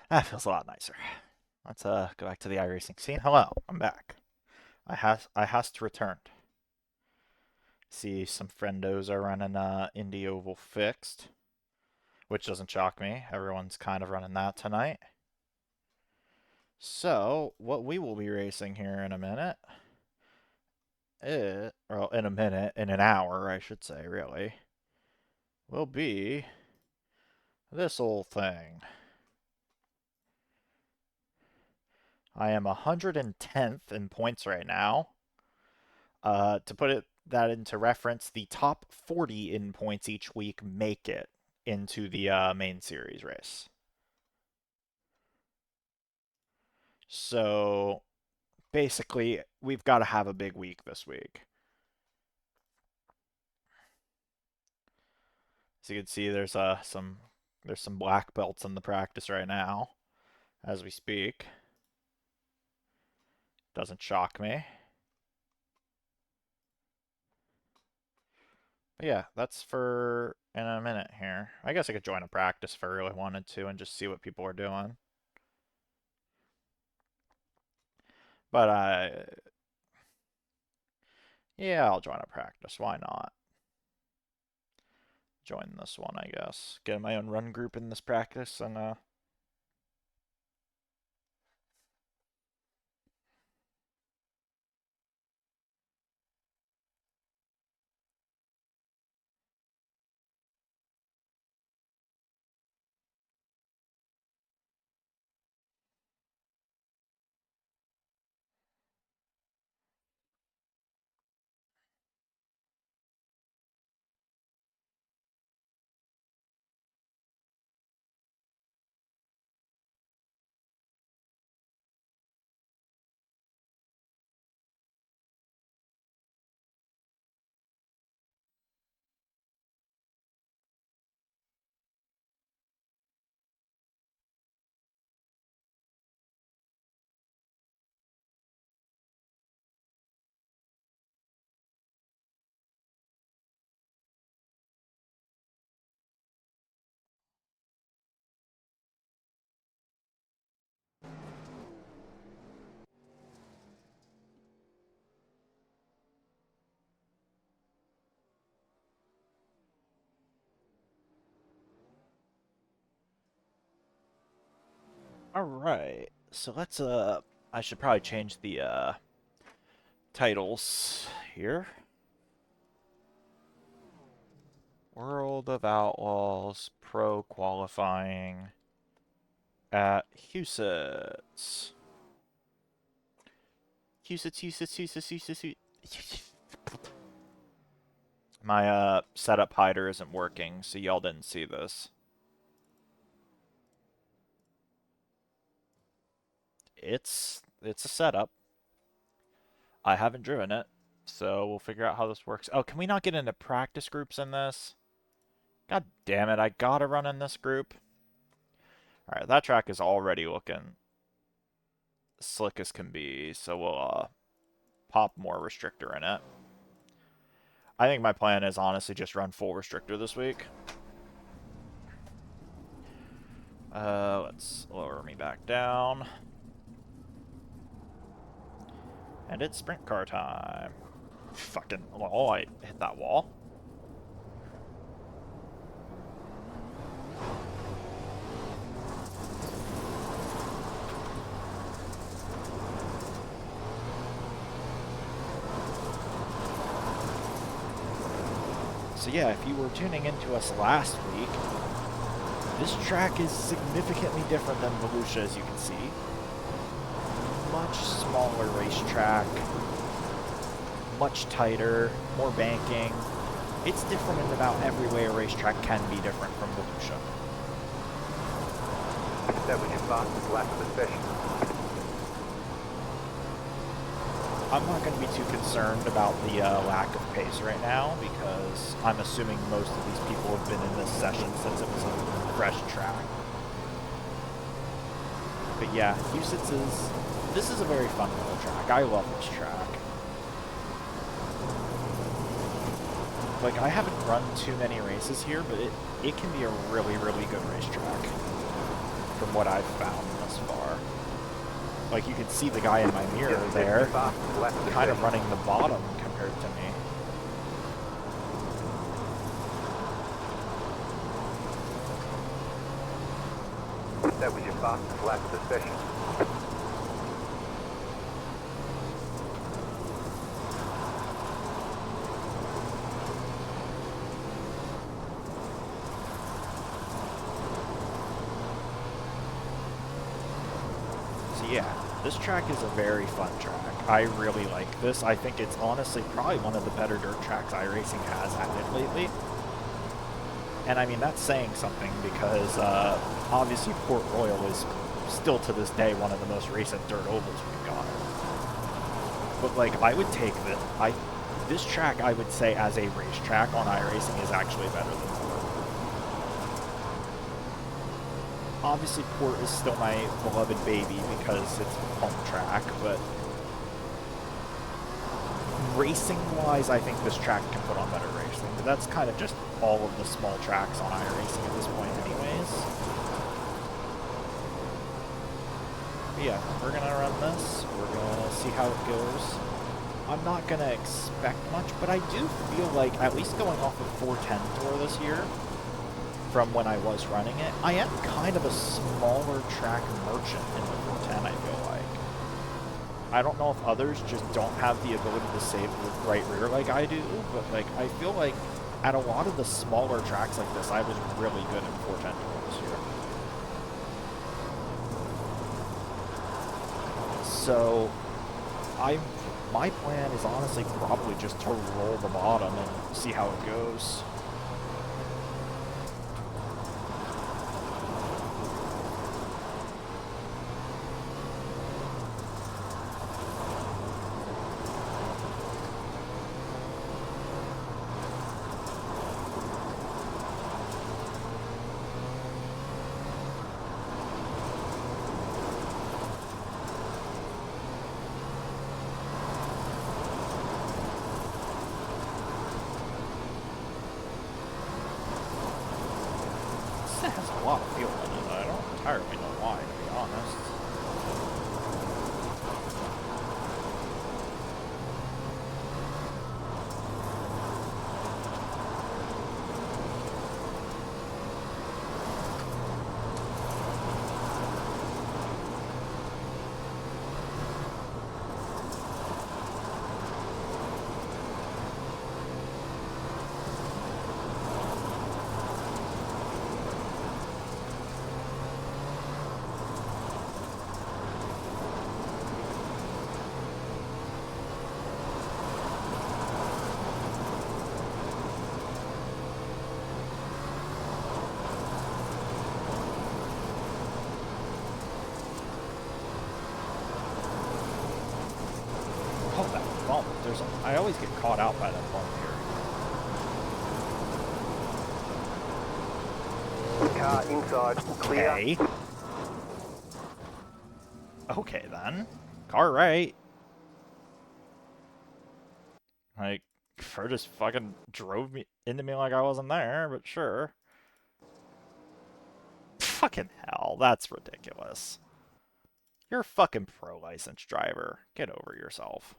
That feels a lot nicer. Let's go back to the iRacing scene. Hello, I'm back. I has to returned. See some friendos are running Indy Oval fixed, which doesn't shock me. Everyone's kind of running that tonight. So what we will be racing here in a minute, well, in a minute, in an hour, I should say, really, will be this old thing. I am 110th in points right now. To put that into reference, the top 40 in points each week make it into the main series race. So basically, we've got to have a big week this week. As you can see, there's some black belts in the practice right now as we speak. Doesn't shock me. But yeah, that's for in a minute here. I guess I could join a practice if I really wanted to and just see what people are doing. But yeah, I'll join a practice. Why not? Join this one, I guess. Get my own run group in this practice and Alright. So let's I should probably change the titles here. World of Outlaws Pro qualifying at Huset's. Huset's. My setup hider isn't working, so y'all didn't see this. It's a setup. I haven't driven it, so we'll figure out how this works. Oh, can we not get into practice groups in this? God damn it, I gotta run in this group. Alright, that track is already looking slick as can be, so we'll pop more restrictor in it. I think my plan is honestly just run full restrictor this week. Let's lower me back down. And it's sprint car time. Fucking, oh, I hit that wall. So yeah, if you were tuning into us last week, this track is significantly different than Volusia, as you can see. Much smaller racetrack, much tighter, more banking. It's different in about every way a racetrack can be different from Volusia. That we get Boston's lap of the session. I'm not going to be too concerned about the lack of pace right now because I'm assuming most of these people have been in this session since it was a fresh track. But yeah, this is a very fun little track. I love this track. Like, I haven't run too many races here, but it can be a really, really good racetrack from what I've found thus far. Like, you can see the guy in my mirror Just 50 there, fastest left of the kind of session. running the bottom compared to me. That was your fastest lap of the session. So yeah, this track is a very fun track. I really like this. I think it's honestly probably one of the better dirt tracks iRacing has added lately. And I mean, that's saying something because obviously Port Royal is still to this day one of the most recent dirt ovals we've got. But like, I would take this track, I would say, as a racetrack on iRacing is actually better than Port. Obviously, Port is still my beloved baby because it's home track, but racing-wise, I think this track can put on better racing. But that's kind of just all of the small tracks on iRacing at this point anyways. But yeah, we're going to run this. We're going to see how it goes. I'm not going to expect much, but I do feel like, at least going off of 410 Tour this year, from when I was running it, I am kind of a smaller track merchant in the 410, I feel like. I don't know if others just don't have the ability to save the right rear like I do, but like I feel like at a lot of the smaller tracks like this, I was really good at 410 Tour this year. So, my plan is honestly probably just to roll the bottom and see how it goes. It has a lot of fuel in it. I don't entirely know why, to be honest. Oh, that bump. I always get caught out by that bump here. Car inside, clear. Okay. Okay, then. Car right. Like, Fur just fucking drove me into me like I wasn't there, but sure. Fucking hell, that's ridiculous. You're a fucking pro licensed driver. Get over yourself.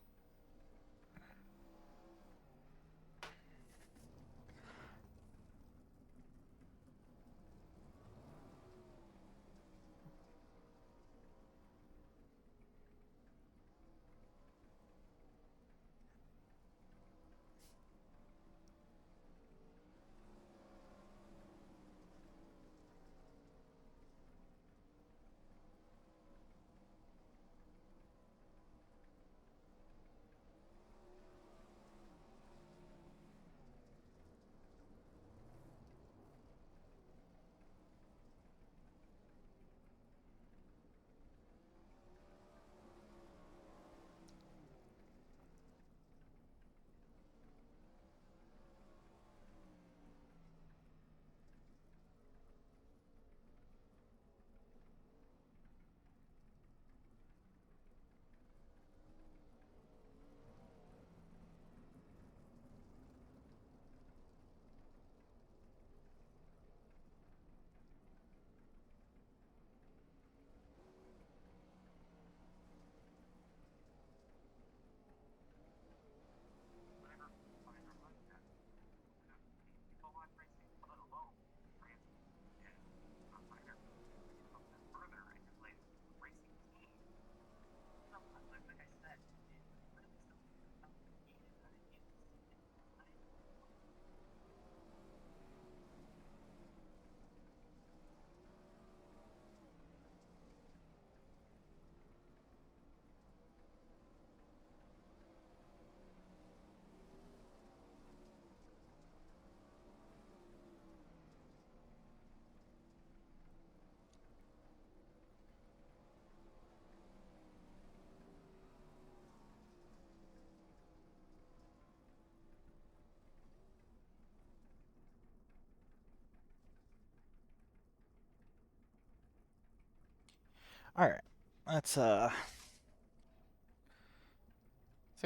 Alright. Let's see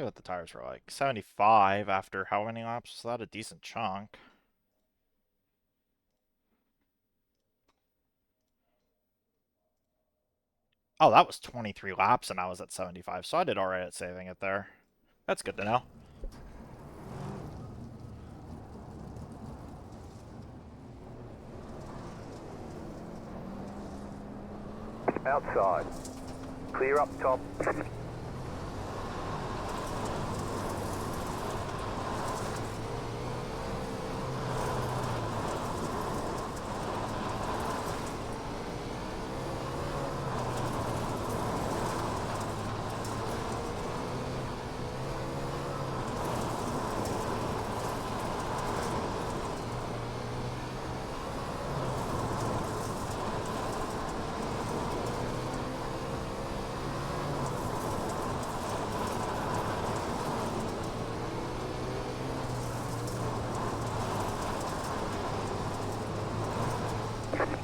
what the tires were like. 75 after how many laps? Was that a decent chunk? Oh, that was 23 laps and I was at 75, so I did alright at saving it there. That's good to know. Outside. Clear up top.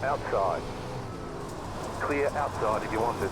Outside. Clear outside if you want it.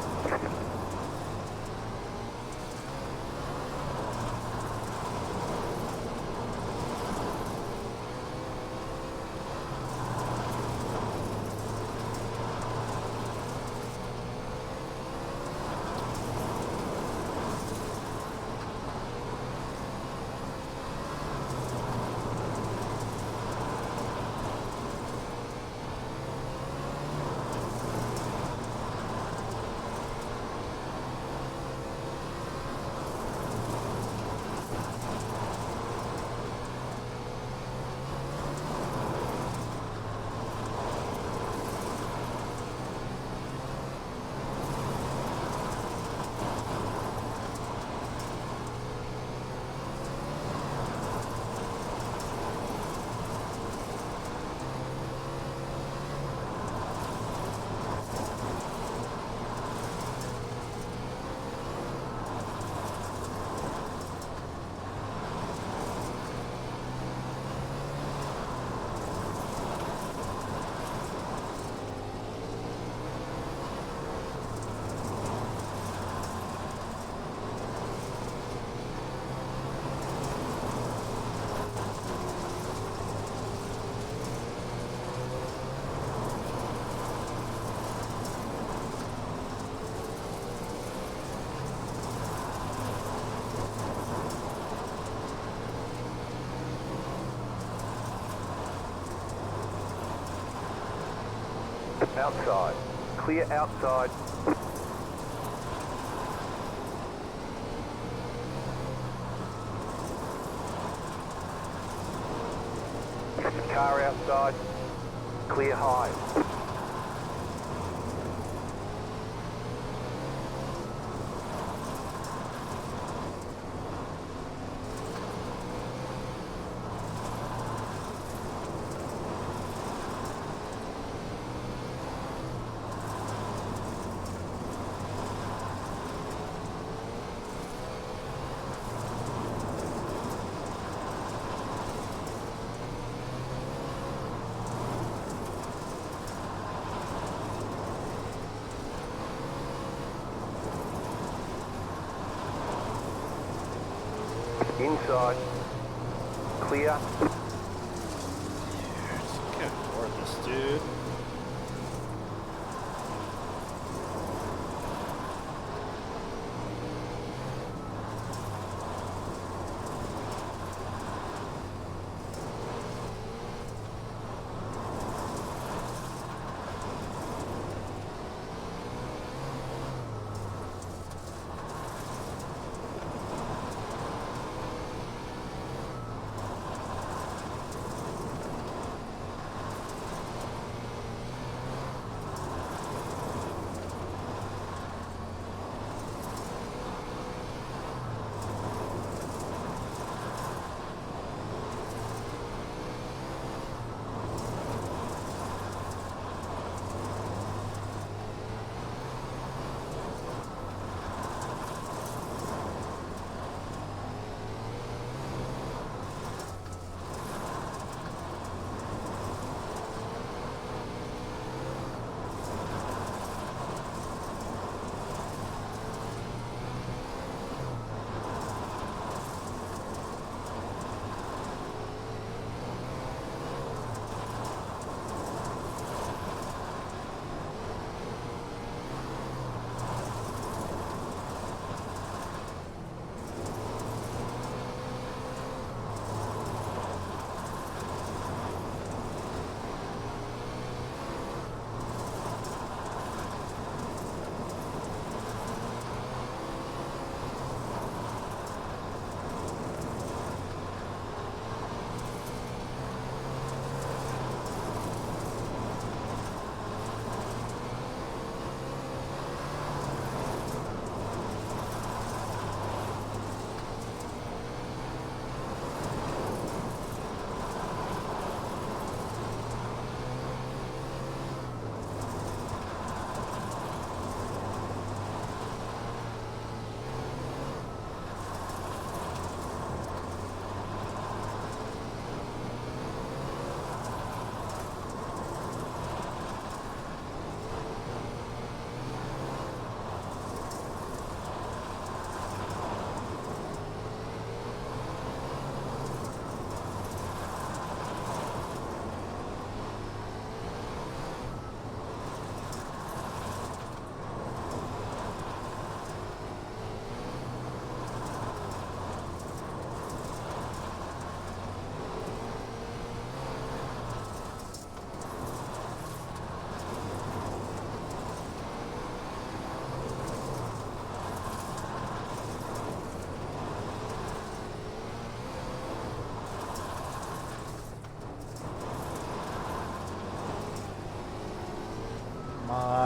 Outside. Clear outside. Car outside. Clear high. Inside. Clear. Good lord, this dude.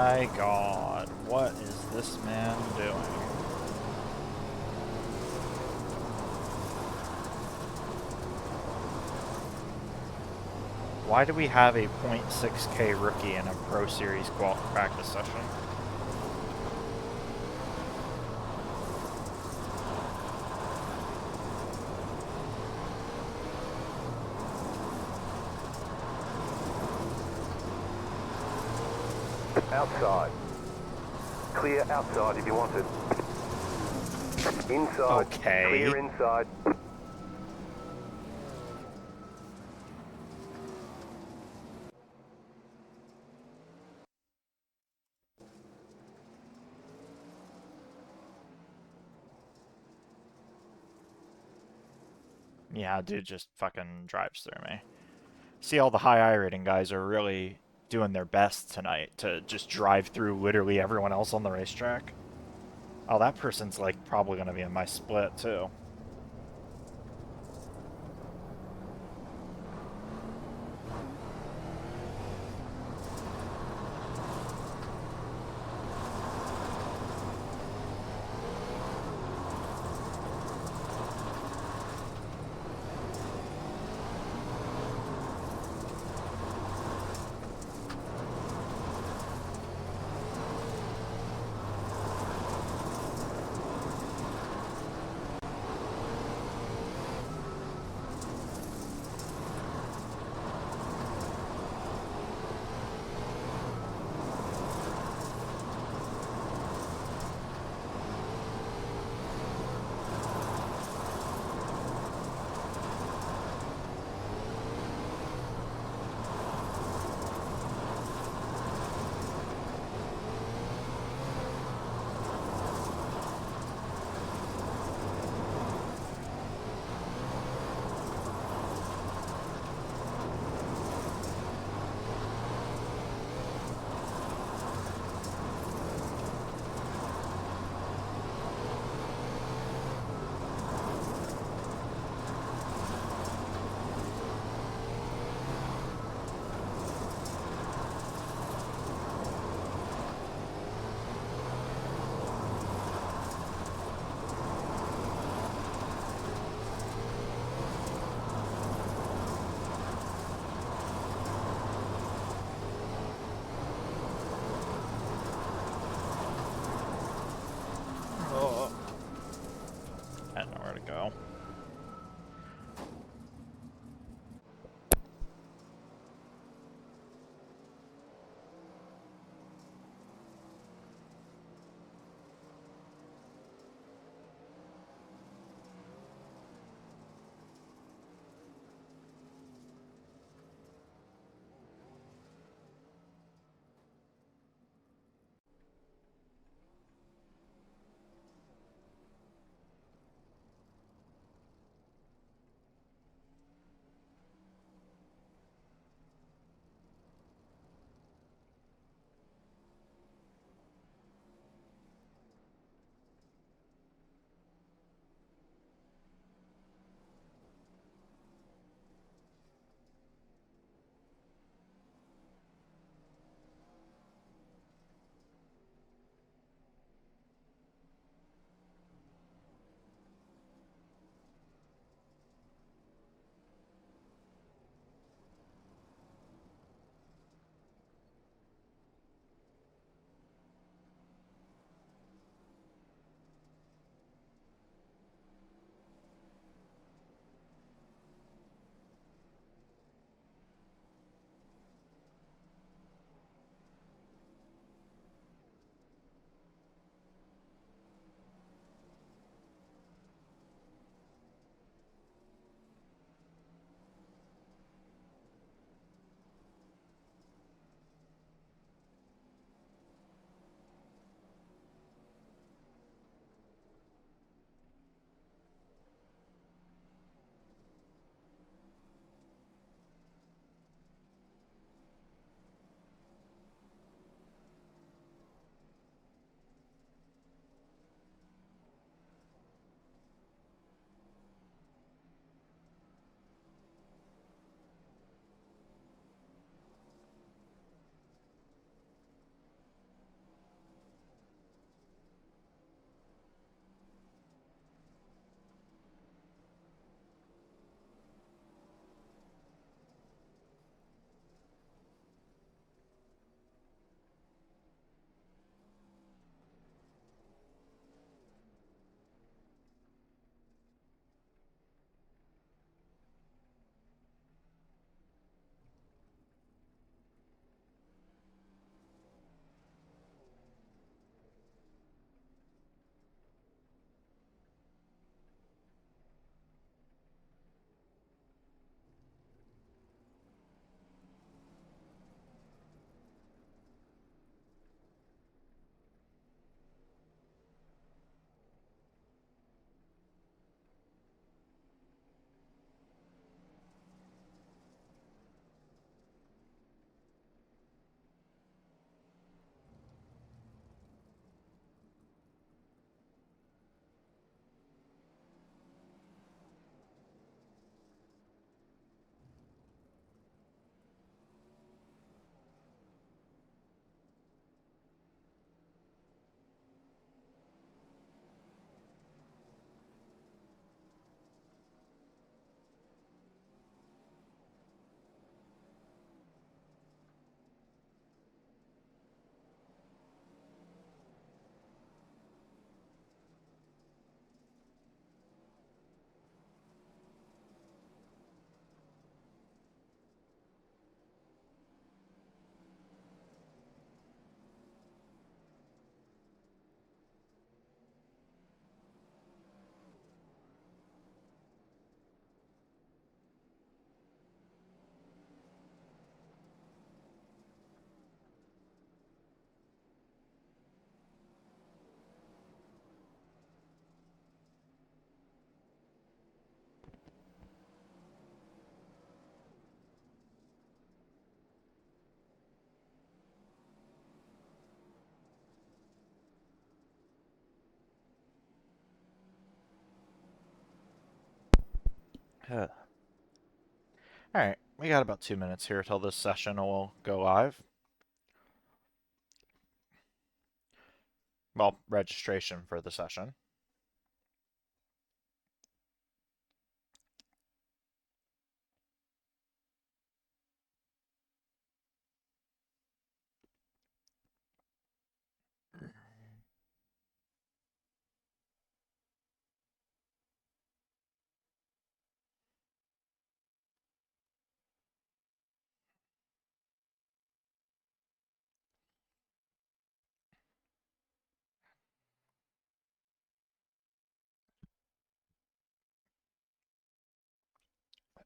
my god. What is this man doing? Why do we have a .6k rookie in a Pro Series practice session? Outside. Clear outside if you want it. Inside. Okay. Clear inside. Yeah, dude just fucking drives through me. See, all the high I rating guys are really doing their best tonight to just drive through literally everyone else on the racetrack. Oh, that person's like probably gonna be in my split too. Alright, we got about 2 minutes here till this session will go live. Well, registration for the session.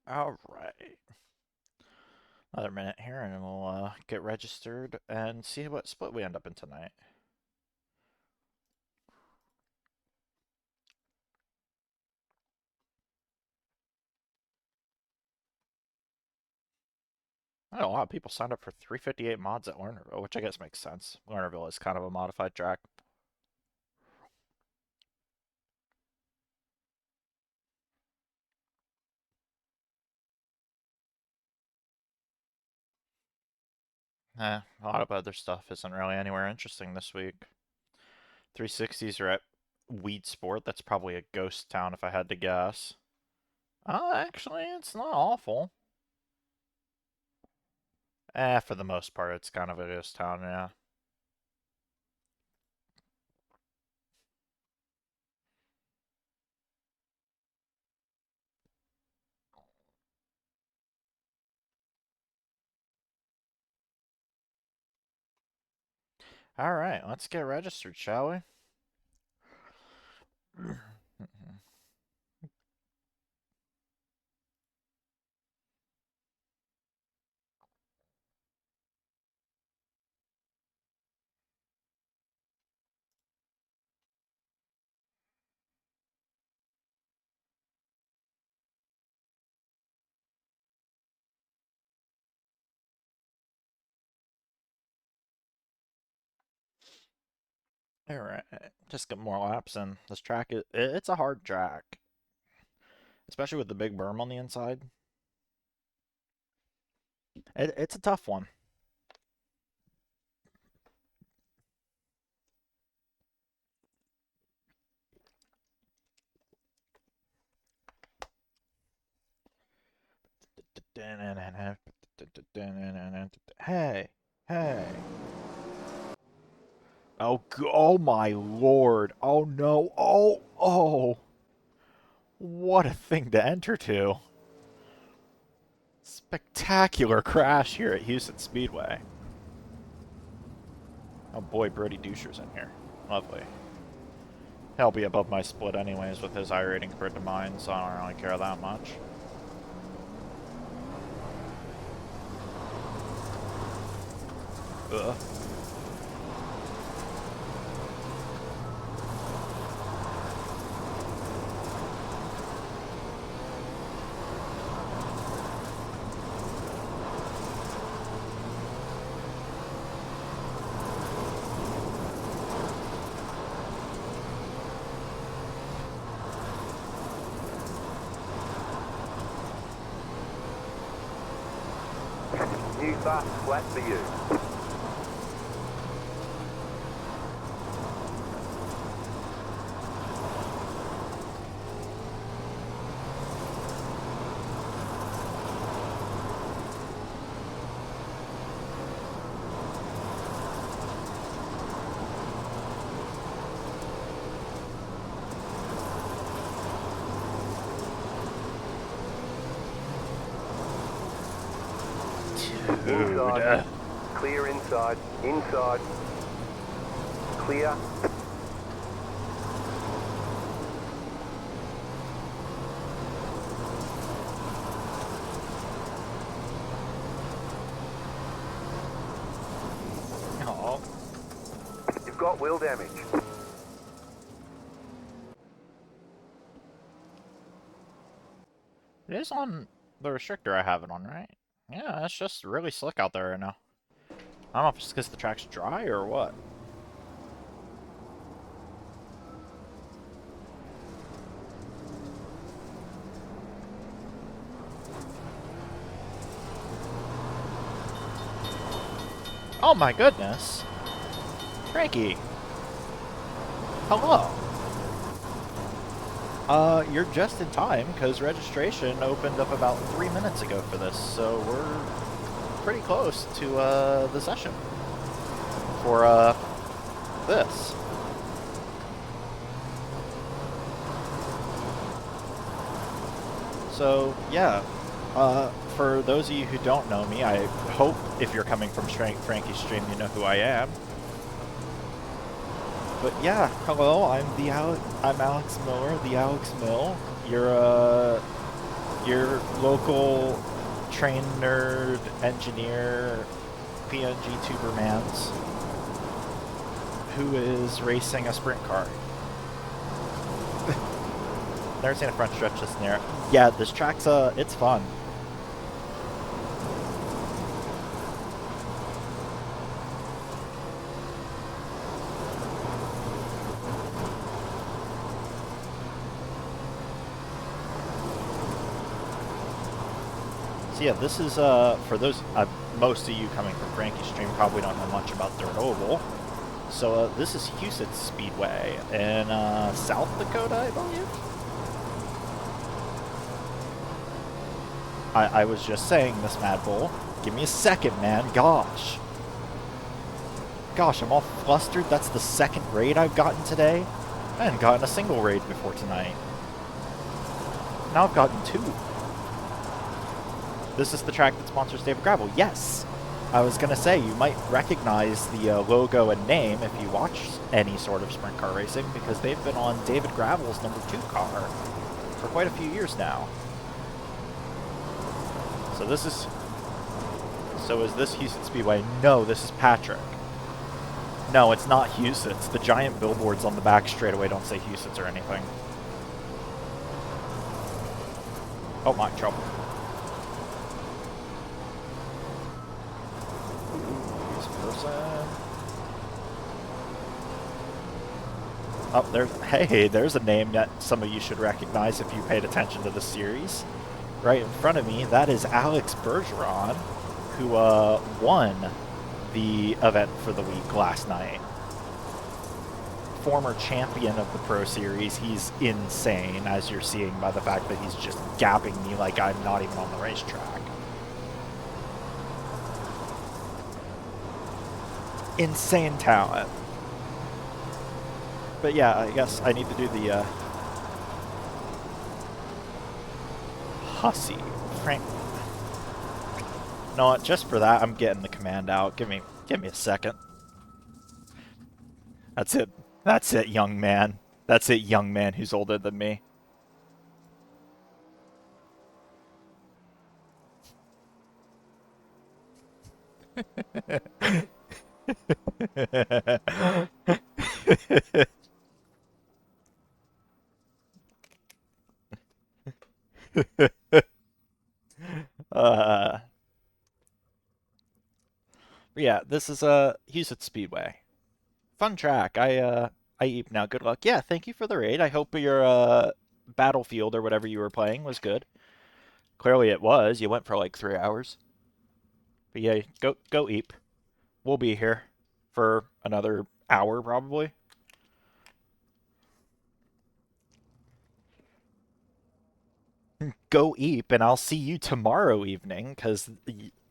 Alright. Another minute here and we'll get registered and see what split we end up in tonight. I know a lot of people signed up for 358 mods at Lernerville, which I guess makes sense. Lernerville is kind of a modified track. A lot of other stuff isn't really anywhere interesting this week. 360s are at Weed Sport. That's probably a ghost town if I had to guess. Oh, actually, it's not awful. For the most part, it's kind of a ghost town, yeah. Alright, let's get registered, shall we? Alright, just get more laps in. This track, it's a hard track. Especially with the big berm on the inside. It's a tough one. Hey, hey. Oh my lord. Oh no. Oh. What a thing to enter to. Spectacular crash here at Huset Speedway. Oh boy, Brody Doucher's in here. Lovely. He'll be above my split anyways with his iRating compared to mine, so I don't really care that much. Ugh. New fast flat for you. Inside. Clear inside. Inside. Clear. Oh. You've got wheel damage. It is on the restrictor I have it on, right? Yeah, it's just really slick out there right now. I don't know if it's because the track's dry or what. Oh my goodness. Frankie. Hello. You're just in time, because registration opened up about 3 minutes ago for this, so we're pretty close to, the session for, this. So, yeah, for those of you who don't know me, I hope if you're coming from Frankie's stream, you know who I am. But yeah, hello, I'm Alex Miller, the Alex Mill, your local train nerd, engineer, PNG tuber mans, who is racing a sprint car. Never seen a front stretch this near. Yeah, this track's, it's fun. So yeah, this is, for those, most of you coming from Frankie's stream probably don't know much about Dirt Oval. So, this is Huset Speedway in, South Dakota, I believe? I was just saying this, Mad Bull. Give me a second, man. Gosh. Gosh, I'm all flustered. That's the second raid I've gotten today. I hadn't gotten a single raid before tonight. Now I've gotten 2. This is the track that sponsors David Gravel. Yes! I was going to say, you might recognize the logo and name if you watch any sort of sprint car racing, because they've been on David Gravel's number 2 car for quite a few years now. So this is... So is this Huset Speedway? No, this is Patrick. No, it's not Huset's. The giant billboards on the back straightaway don't say Huset's or anything. Oh my, trouble. Oh, there's a name that some of you should recognize if you paid attention to the series. Right in front of me, that is Alex Bergeron, who won the event for the week last night. Former champion of the Pro Series. He's insane, as you're seeing by the fact that he's just gapping me like I'm not even on the racetrack. Insane talent. But yeah, I guess I need to do the Hussey. Frank. No, just for that, I'm getting the command out. Give me a second. That's it. That's it, young man. That's it, young man who's older than me. Yeah, this is Huset Speedway. Fun track. I eep now. Good luck. Yeah, thank you for the raid. I hope your Battlefield or whatever you were playing was good. Clearly it was. You went for like 3 hours. But yeah, go eep. We'll be here for another hour probably. Go eep, and I'll see you tomorrow evening, because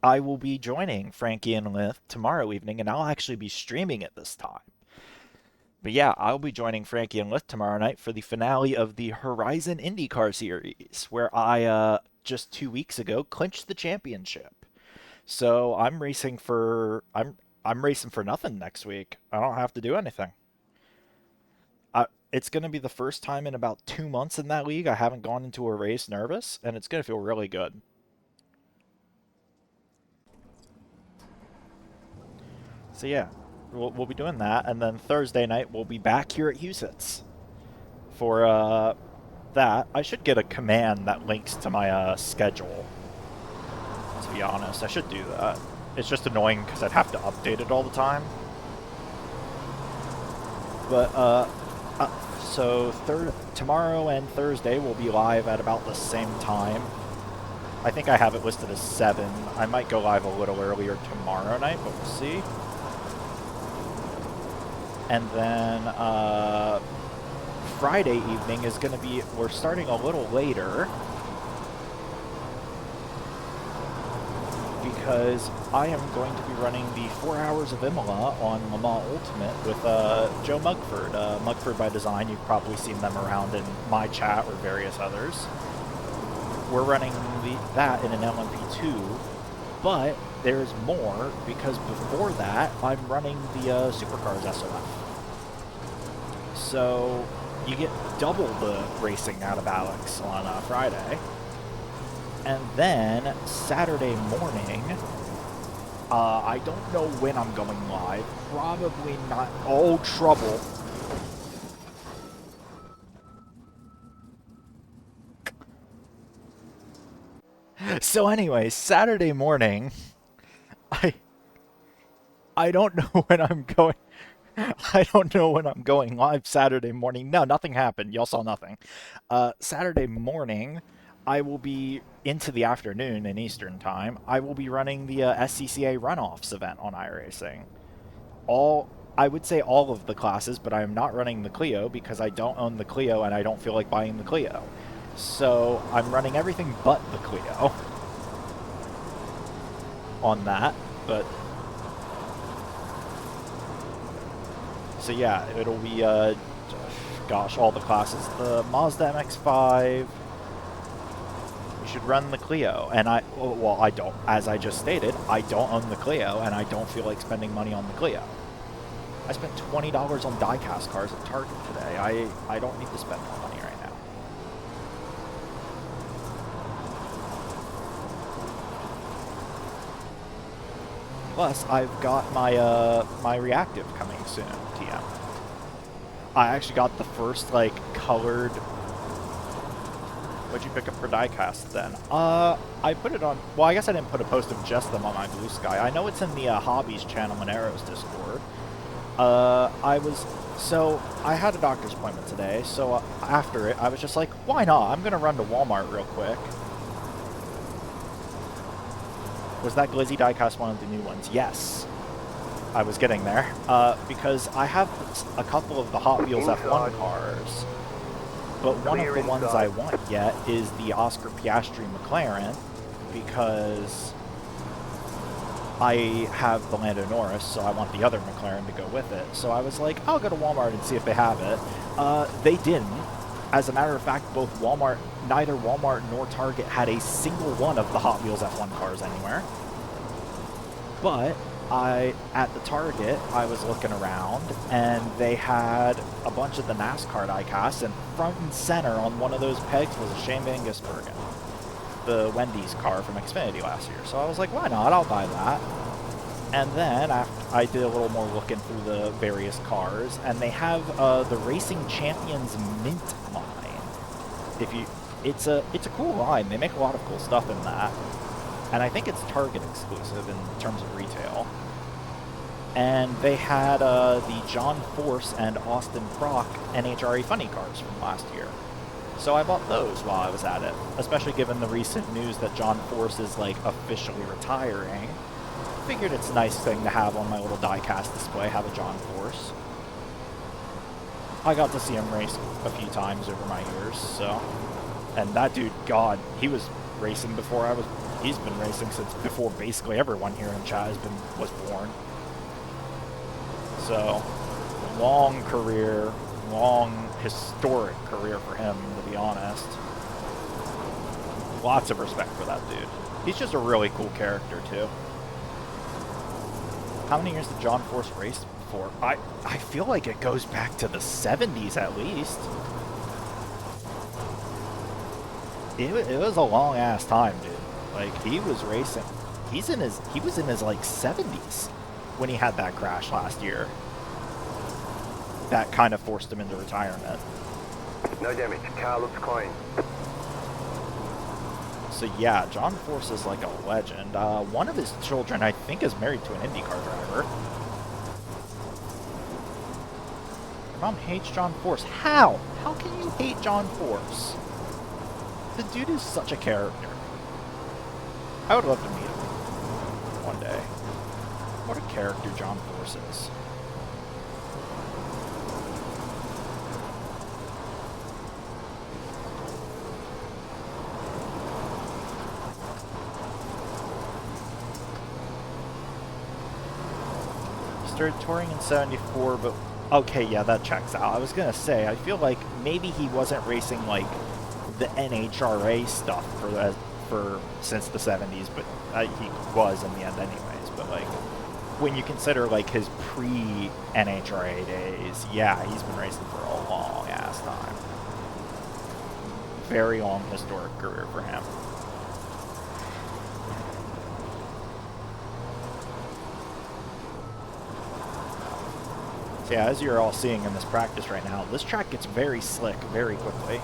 I will be joining Frankie and Lith tomorrow evening, and I'll actually be streaming it this time. But yeah, I'll be joining Frankie and Lith tomorrow night for the finale of the Horizon IndyCar Series, where I, just 2 weeks ago, clinched the championship. So I'm racing for nothing next week. I don't have to do anything. It's going to be the first time in about 2 months in that league I haven't gone into a race nervous, and it's going to feel really good. So yeah, we'll be doing that, and then Thursday night we'll be back here at Huset's for that. I should get a command that links to my schedule, to be honest. I should do that. It's just annoying because I'd have to update it all the time. But so tomorrow and Thursday will be live at about the same time. I think I have it listed as 7. I might go live a little earlier tomorrow night, but we'll see. And then Friday evening is going to be, we're starting a little later because I am going to be running the 4 hours of Imola on Le Mans Ultimate with Joe Mugford. Mugford by Design, you've probably seen them around in my chat or various others. We're running that in an LMP2, but there's more because before that, I'm running the Supercars SOF. So you get double the racing out of Alex on Friday. And then Saturday morning, I don't know when I'm going live. Probably not. Oh, trouble. So anyway, Saturday morning, I don't know when I'm going. I don't know when I'm going live Saturday morning. No, nothing happened. Y'all saw nothing. Saturday morning, I will be into the afternoon in Eastern time. I will be running the SCCA runoffs event on iRacing. I would say all of the classes, but I am not running the Clio because I don't own the Clio and I don't feel like buying the Clio. So I'm running everything but the Clio on that, but so yeah, it'll be, gosh, all the classes. The Mazda MX-5, you should run the Clio. And well, I don't, as I just stated, I don't own the Clio, and I don't feel like spending money on the Clio. I spent $20 on die-cast cars at Target today. I don't need to spend more money right now. Plus, I've got my my reactive coming soon, TM. I actually got the first, like, colored... What'd you pick up for diecast then? I put it on... Well, I guess I didn't put a post of just them on my Blue Sky. I know it's in the Hobbies channel in Arrow's Discord. So, I had a doctor's appointment today, so after it, I was just like, why not? I'm gonna run to Walmart real quick. Was that Glizzy diecast one of the new ones? Yes. I was getting there. Because I have a couple of the Hot Wheels F1 cars, but one of the ones I want yet is the Oscar Piastri McLaren, because I have the Lando Norris, so I want the other McLaren to go with it. So I was like, I'll go to Walmart and see if they have it. They didn't. As a matter of fact, neither Walmart nor Target had a single one of the Hot Wheels F1 cars anywhere. But at the Target, I was looking around, and they had a bunch of the NASCAR diecasts, and front and center on one of those pegs was a Shane Van Gisbergen, the Wendy's car from Xfinity last year. So I was like, why not? I'll buy that. And then after I did a little more looking through the various cars, and they have the Racing Champions Mint line. It's a cool line. They make a lot of cool stuff in that, and I think it's Target exclusive in terms of retail. And they had the John Force and Austin Prock NHRA funny cars from last year. So I bought those while I was at it, especially given the recent news that John Force is, like, officially retiring. Figured it's a nice thing to have on my little diecast display, have a John Force. I got to see him race a few times over my years, so... And that dude, God, he was racing before he's been racing since before basically everyone here in chat was born. So, long career, long historic career for him, to be honest. Lots of respect for that dude. He's just a really cool character, too. How many years did John Force race for? I feel like it goes back to the 70s at least. It was a long ass time, dude. Like, he was racing. He was in his like 70s when he had that crash last year. That kind of forced him into retirement. No damage. Car looks clean. So yeah, John Force is like a legend. One of his children, I think, is married to an IndyCar driver. Your mom hates John Force. How? How can you hate John Force? The dude is such a character. I would love to meet him one day. What a character John Force is. Started touring in 74, but okay, yeah, that checks out. I was gonna say, I feel like maybe he wasn't racing like the NHRA stuff for since the 70s, but he was in the end anyways. But like when you consider like his pre-NHRA days, yeah, he's been racing for a long ass time. Very long historic career for him. So yeah, as you're all seeing in this practice right now, this track gets very slick very quickly,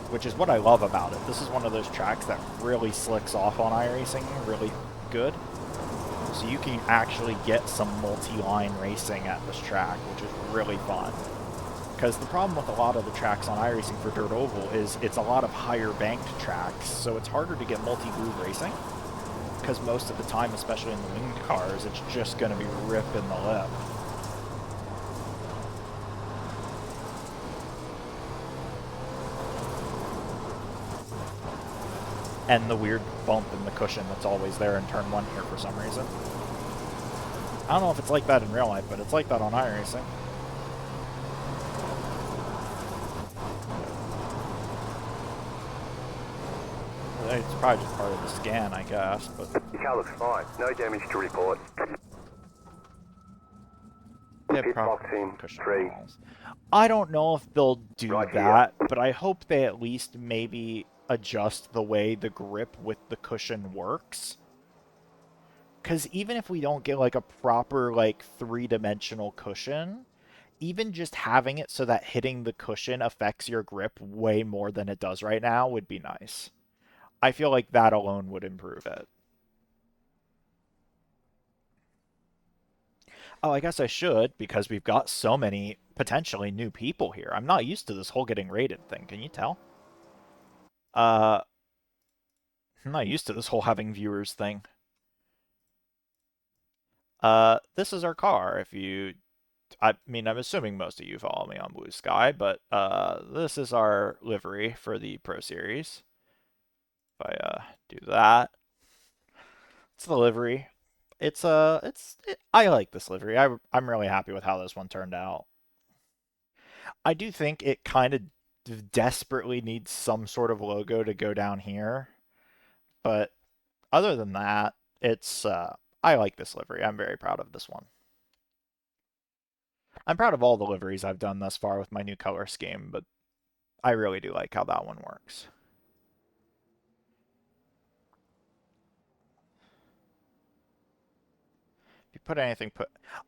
which is what I love about it. This is one of those tracks that really slicks off on iRacing really good. So you can actually get some multi-line racing at this track, which is really fun. Because the problem with a lot of the tracks on iRacing for Dirt Oval is it's a lot of higher banked tracks, so it's harder to get multi-groove racing. Because most of the time, especially in the winged cars, it's just going to be ripping the lip. And the weird bump in the cushion that's always there in turn 1 here for some reason. I don't know if it's like that in real life, but it's like that on iRacing. It's probably just part of the scan, I guess, but... Your car looks fine. No damage to report. Pit box in cushion 3. walls. I don't know if they'll do Right that, here. but I hope they at least maybe adjust the way the grip with the cushion works. Because even if we don't get like a proper like 3-dimensional cushion, even just having it so that hitting the cushion affects your grip way more than it does right now would be nice. I feel like that alone would improve it. Oh, I guess I should, because we've got so many potentially new people here. I'm not used to this whole getting rated thing. Can you tell? Uh, I'm not used to this whole having viewers thing. This is our car. If you, I mean, I'm assuming most of you follow me on Blue Sky, but this is our livery for the Pro Series. If I do that, it's the livery. I like this livery. I'm really happy with how this one turned out. I do think it kind of desperately needs some sort of logo to go down here, but other than that, it's I like this livery. I'm very proud of this one. I'm proud of all the liveries I've done thus far with my new color scheme, but I really do like how that one works. If you put anything,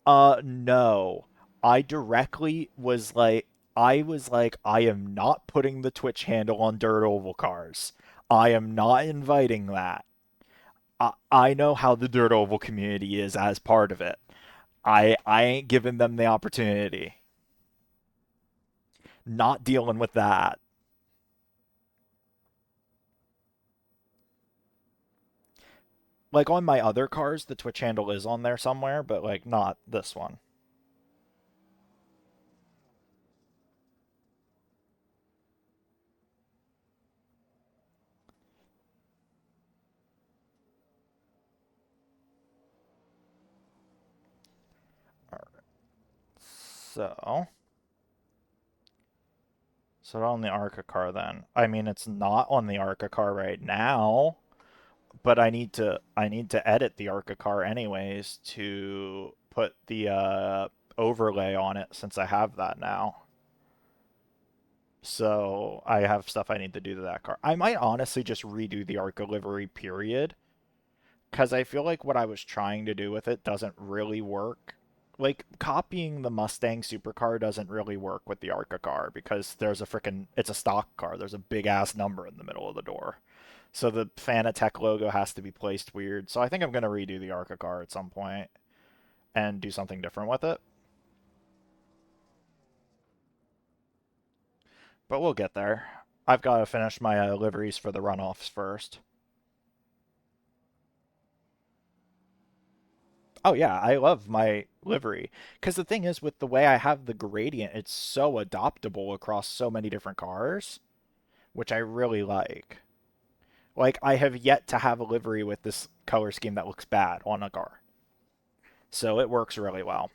no. I directly was like, I am not putting the Twitch handle on Dirt Oval cars. I am not inviting that. I know how the Dirt Oval community is as part of it. I ain't giving them the opportunity. Not dealing with that. Like on my other cars, the Twitch handle is on there somewhere, but like not this one. All right. So, on the Arca car then. I mean, it's not on the Arca car right now, but I need to edit the Arca car anyways to put the overlay on it since I have that now. So I have stuff I need to do to that car. I might honestly just redo the Arca livery, period, because I feel like what I was trying to do with it doesn't really work. Like, copying the Mustang supercar doesn't really work with the Arca car because it's a stock car. There's a big ass number in the middle of the door. So the Fanatec logo has to be placed weird. So I think I'm going to redo the Arca car at some point and do something different with it. But we'll get there. I've got to finish my liveries for the runoffs first. Oh yeah, I love my livery. Because the thing is, with the way I have the gradient, it's so adoptable across so many different cars, which I really like. Like, I have yet to have a livery with this color scheme that looks bad on a car. So it works really well.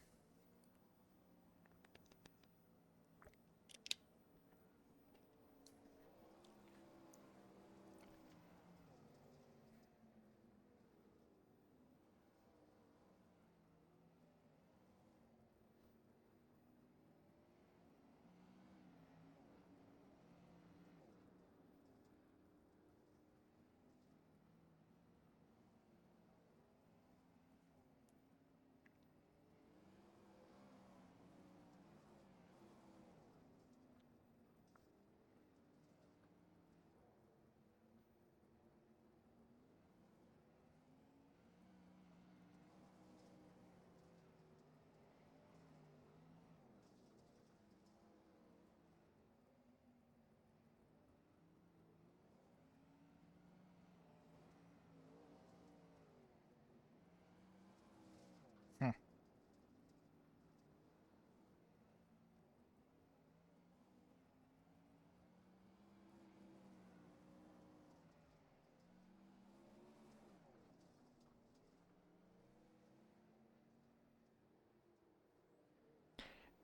Hmm.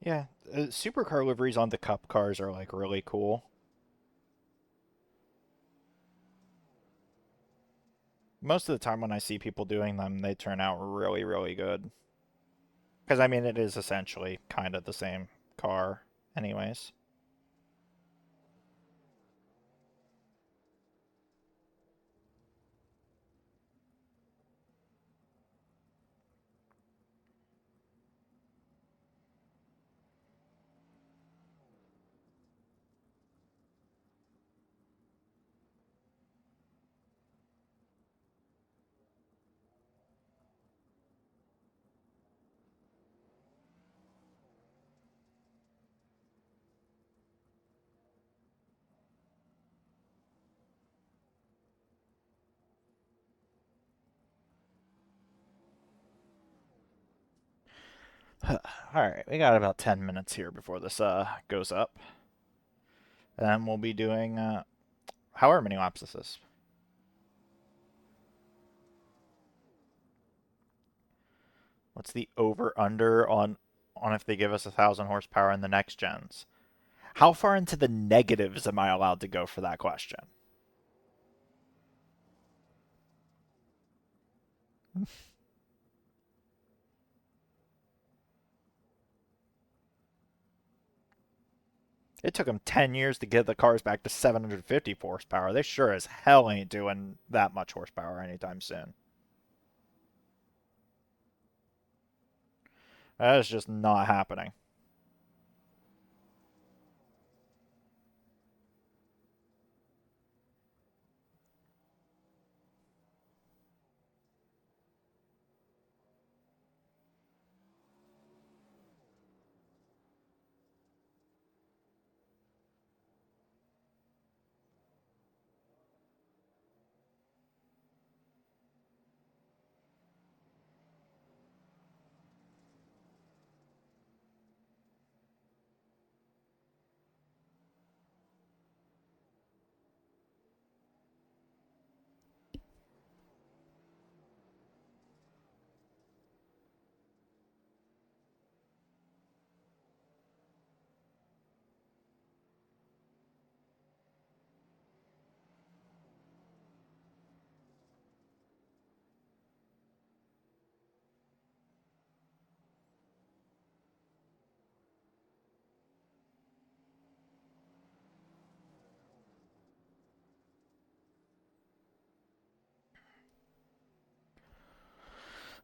Yeah, supercar liveries on the cup cars are like really cool. Most of the time when I see people doing them, they turn out really, really good. Because I mean, it is essentially kind of the same car, anyways. All right, we got about 10 minutes here before this goes up. And we'll be doing however many laps this is. What's the over under on if they give us 1,000 horsepower in the next gens? How far into the negatives am I allowed to go for that question? It took them 10 years to get the cars back to 750 horsepower. They sure as hell ain't doing that much horsepower anytime soon. That is just not happening.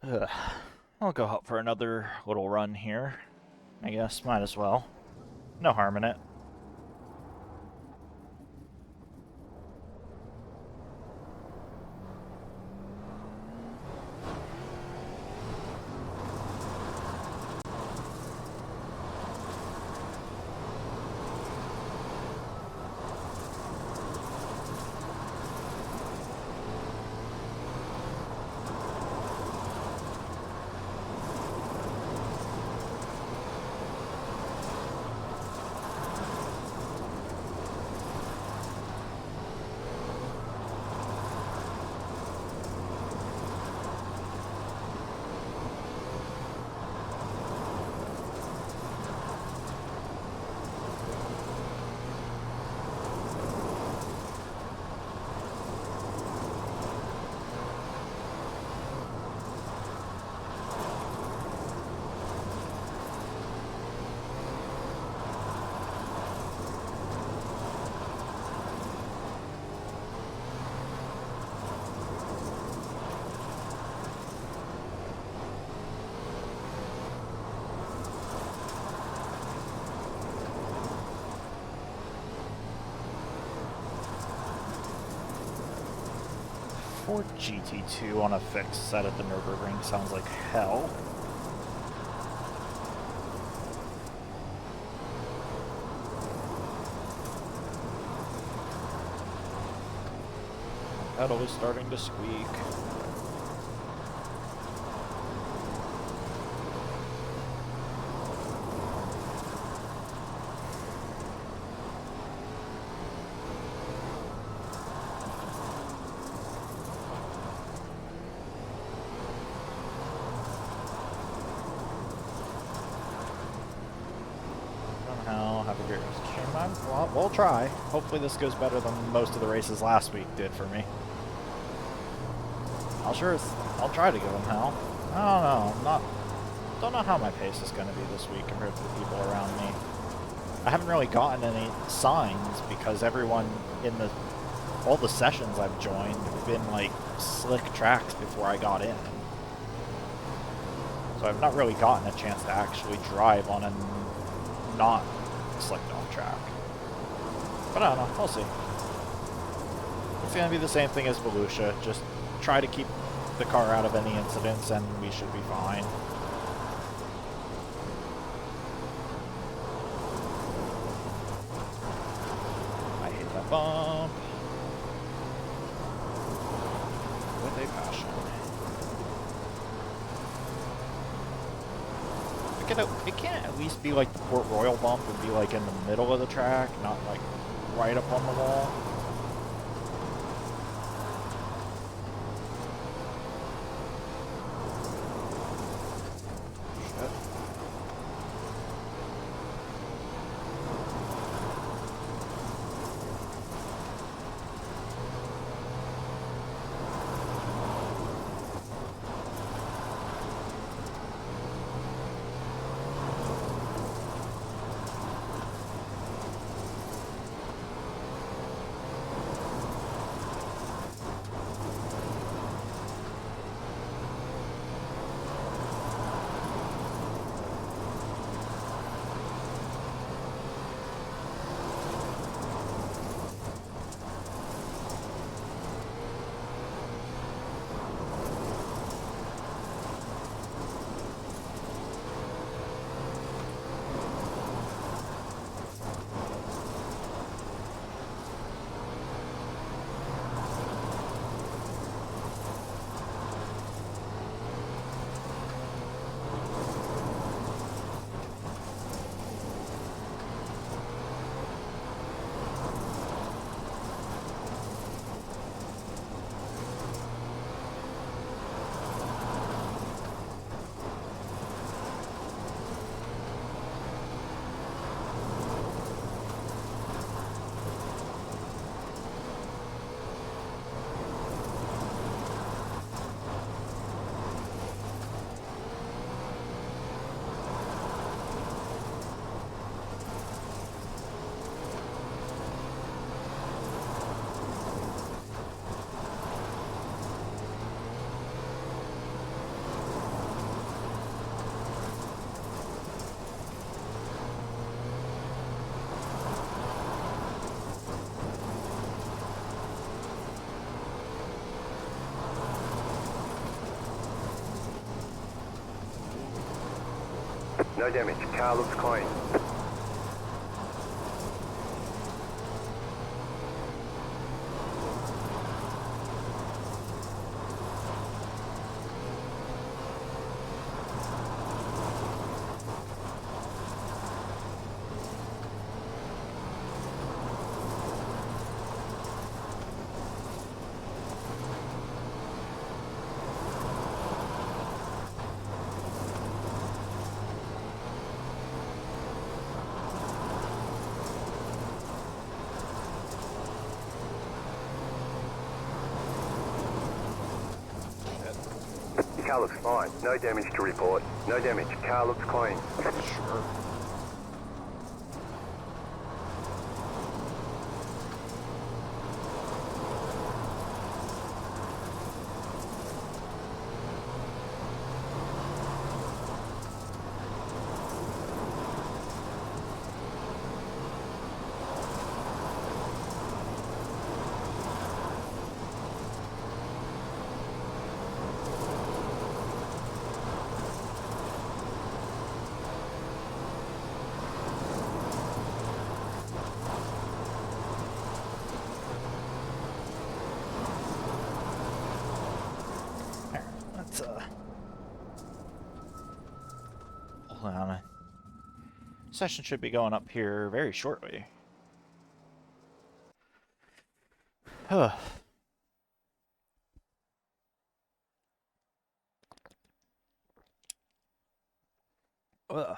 Ugh. I'll go out for another little run here. I guess, might as well. No harm in it. Poor GT2 on a fixed set at the Nürburgring sounds like hell. Pedal is starting to squeak. Well, we'll try. Hopefully this goes better than most of the races last week did for me. I'll try to give them hell. I don't know. Don't know how my pace is going to be this week compared to the people around me. I haven't really gotten any signs because everyone in all the sessions I've joined have been like slick tracks before I got in. So I've not really gotten a chance to actually drive on a not slicked off track. But I don't know, we'll see. It's going to be the same thing as Volusia, just try to keep the car out of any incidents and we should be fine. I hate that bump. With a passion. It can't at least be like the Port Royal bump and be like in the middle of the track, not like right up on the wall. Shit. No damage. Car looks clean. Car looks fine. No damage to report. No damage. Car looks clean. Sure. session should be going up here very shortly. Huh. Ugh.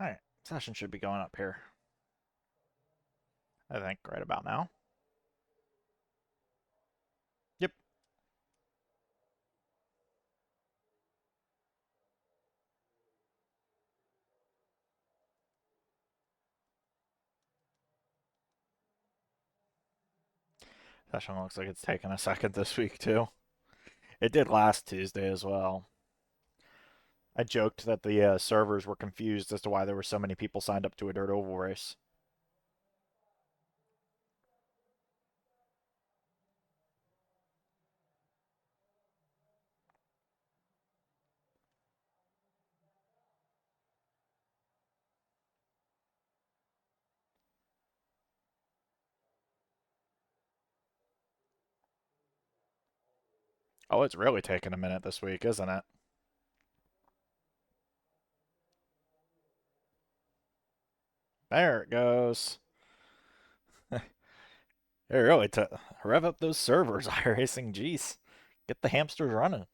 Alright, session should be going up here. I think right about now. Yep. Session looks like it's taking a second this week too. It did last Tuesday as well. I joked that the servers were confused as to why there were so many people signed up to a dirt oval race. Oh, it's really taking a minute this week, isn't it? There it goes. Hey, really, to rev up those servers, iRacing, jeez. Get the hamsters running.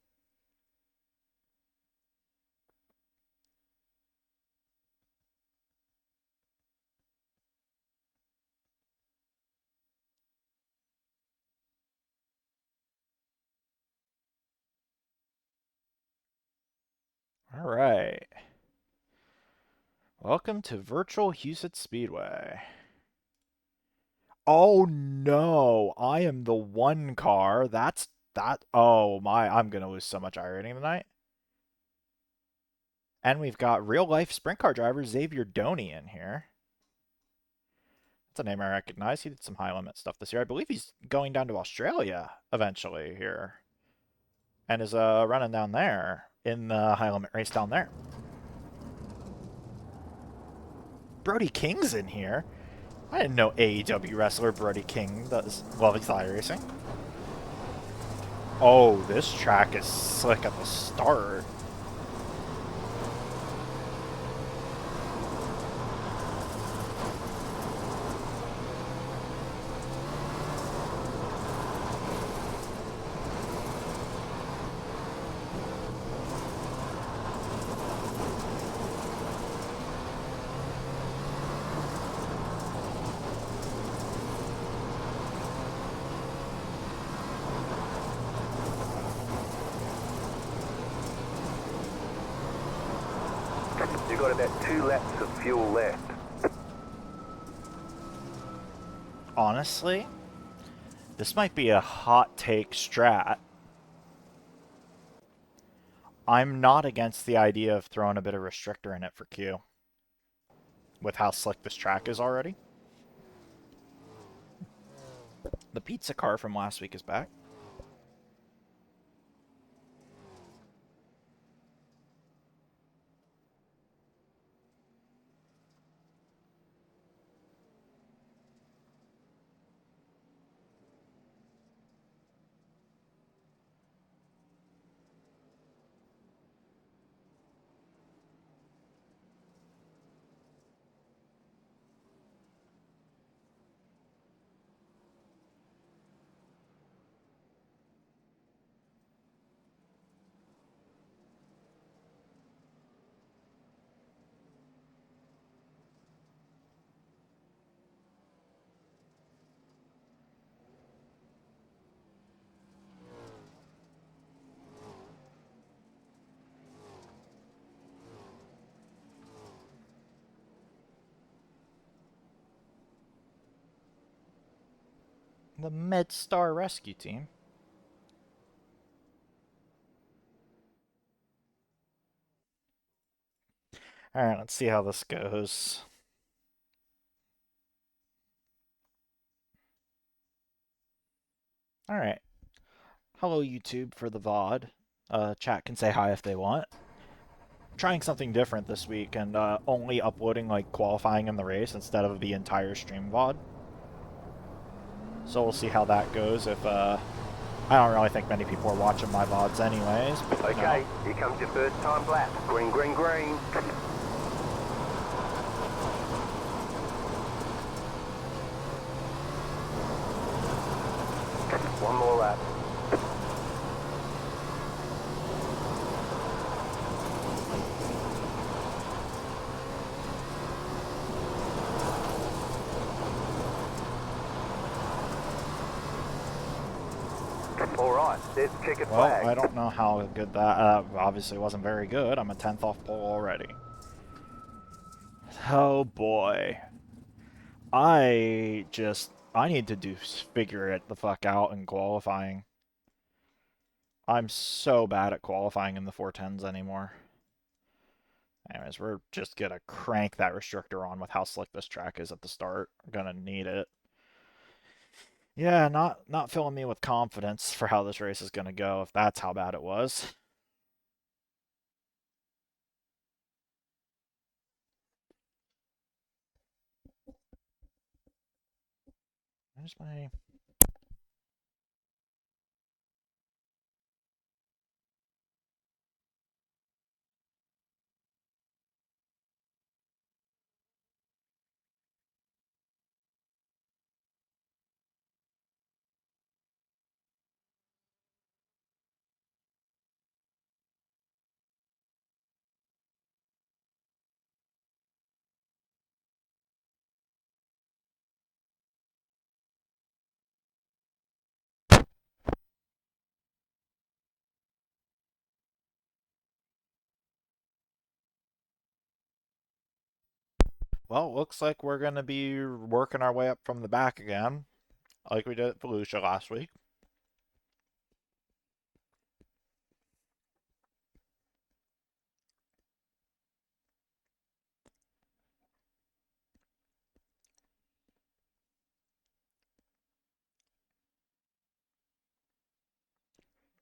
All right. Welcome to virtual Huset Speedway. Oh no, I am the one car. That's that. Oh my, I'm gonna lose so much iRating tonight. And we've got real life sprint car driver Xavier Doney in here. That's a name I recognize. He did some high limit stuff this year. I believe he's going down to Australia eventually here. And is running down there in the high limit race down there. Brody King's in here. I didn't know AEW wrestler Brody King does well. He's iRacing. Oh, this track is slick at the start. You've got about 2 laps of fuel left. Honestly, this might be a hot take strat. I'm not against the idea of throwing a bit of restrictor in it for Q. With how slick this track is already. The pizza car from last week is back. The MedStar Rescue Team. Alright, let's see how this goes. Alright. Hello, YouTube, for the VOD. Chat can say hi if they want. Trying something different this week and only uploading like qualifying in the race instead of the entire stream VOD. So we'll see how that goes. If I don't really think many people are watching my VODs anyways. But, Okay, here comes your first time lap. Green, green, green. One more lap. All right, there's the checkered flag. well, I don't know how good that. Obviously wasn't very good. I'm a 10th off pole already. Oh boy. I need to figure it the fuck out in qualifying. I'm so bad at qualifying in the 410s anymore. Anyways, we're just gonna crank that restrictor on with how slick this track is at the start. We're gonna need it. Yeah, not filling me with confidence for how this race is gonna go if that's how bad it was. Where's my Well, looks like we're gonna be working our way up from the back again, like we did at Volusia last week.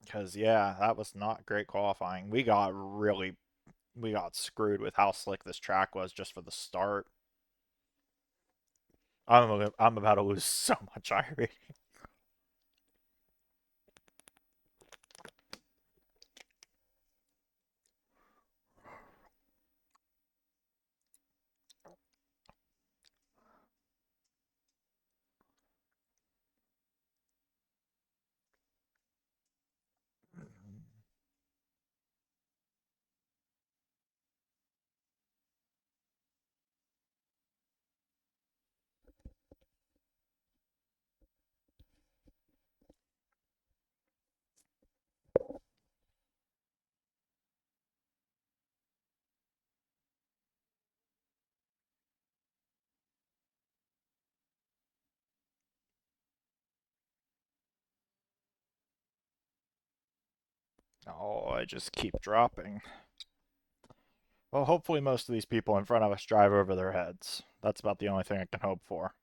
Because yeah, that was not great qualifying. We got screwed with how slick this track was just for the start. I'm about to lose so much iRacing. Oh, I just keep dropping. Well, hopefully most of these people in front of us drive over their heads. That's about the only thing I can hope for.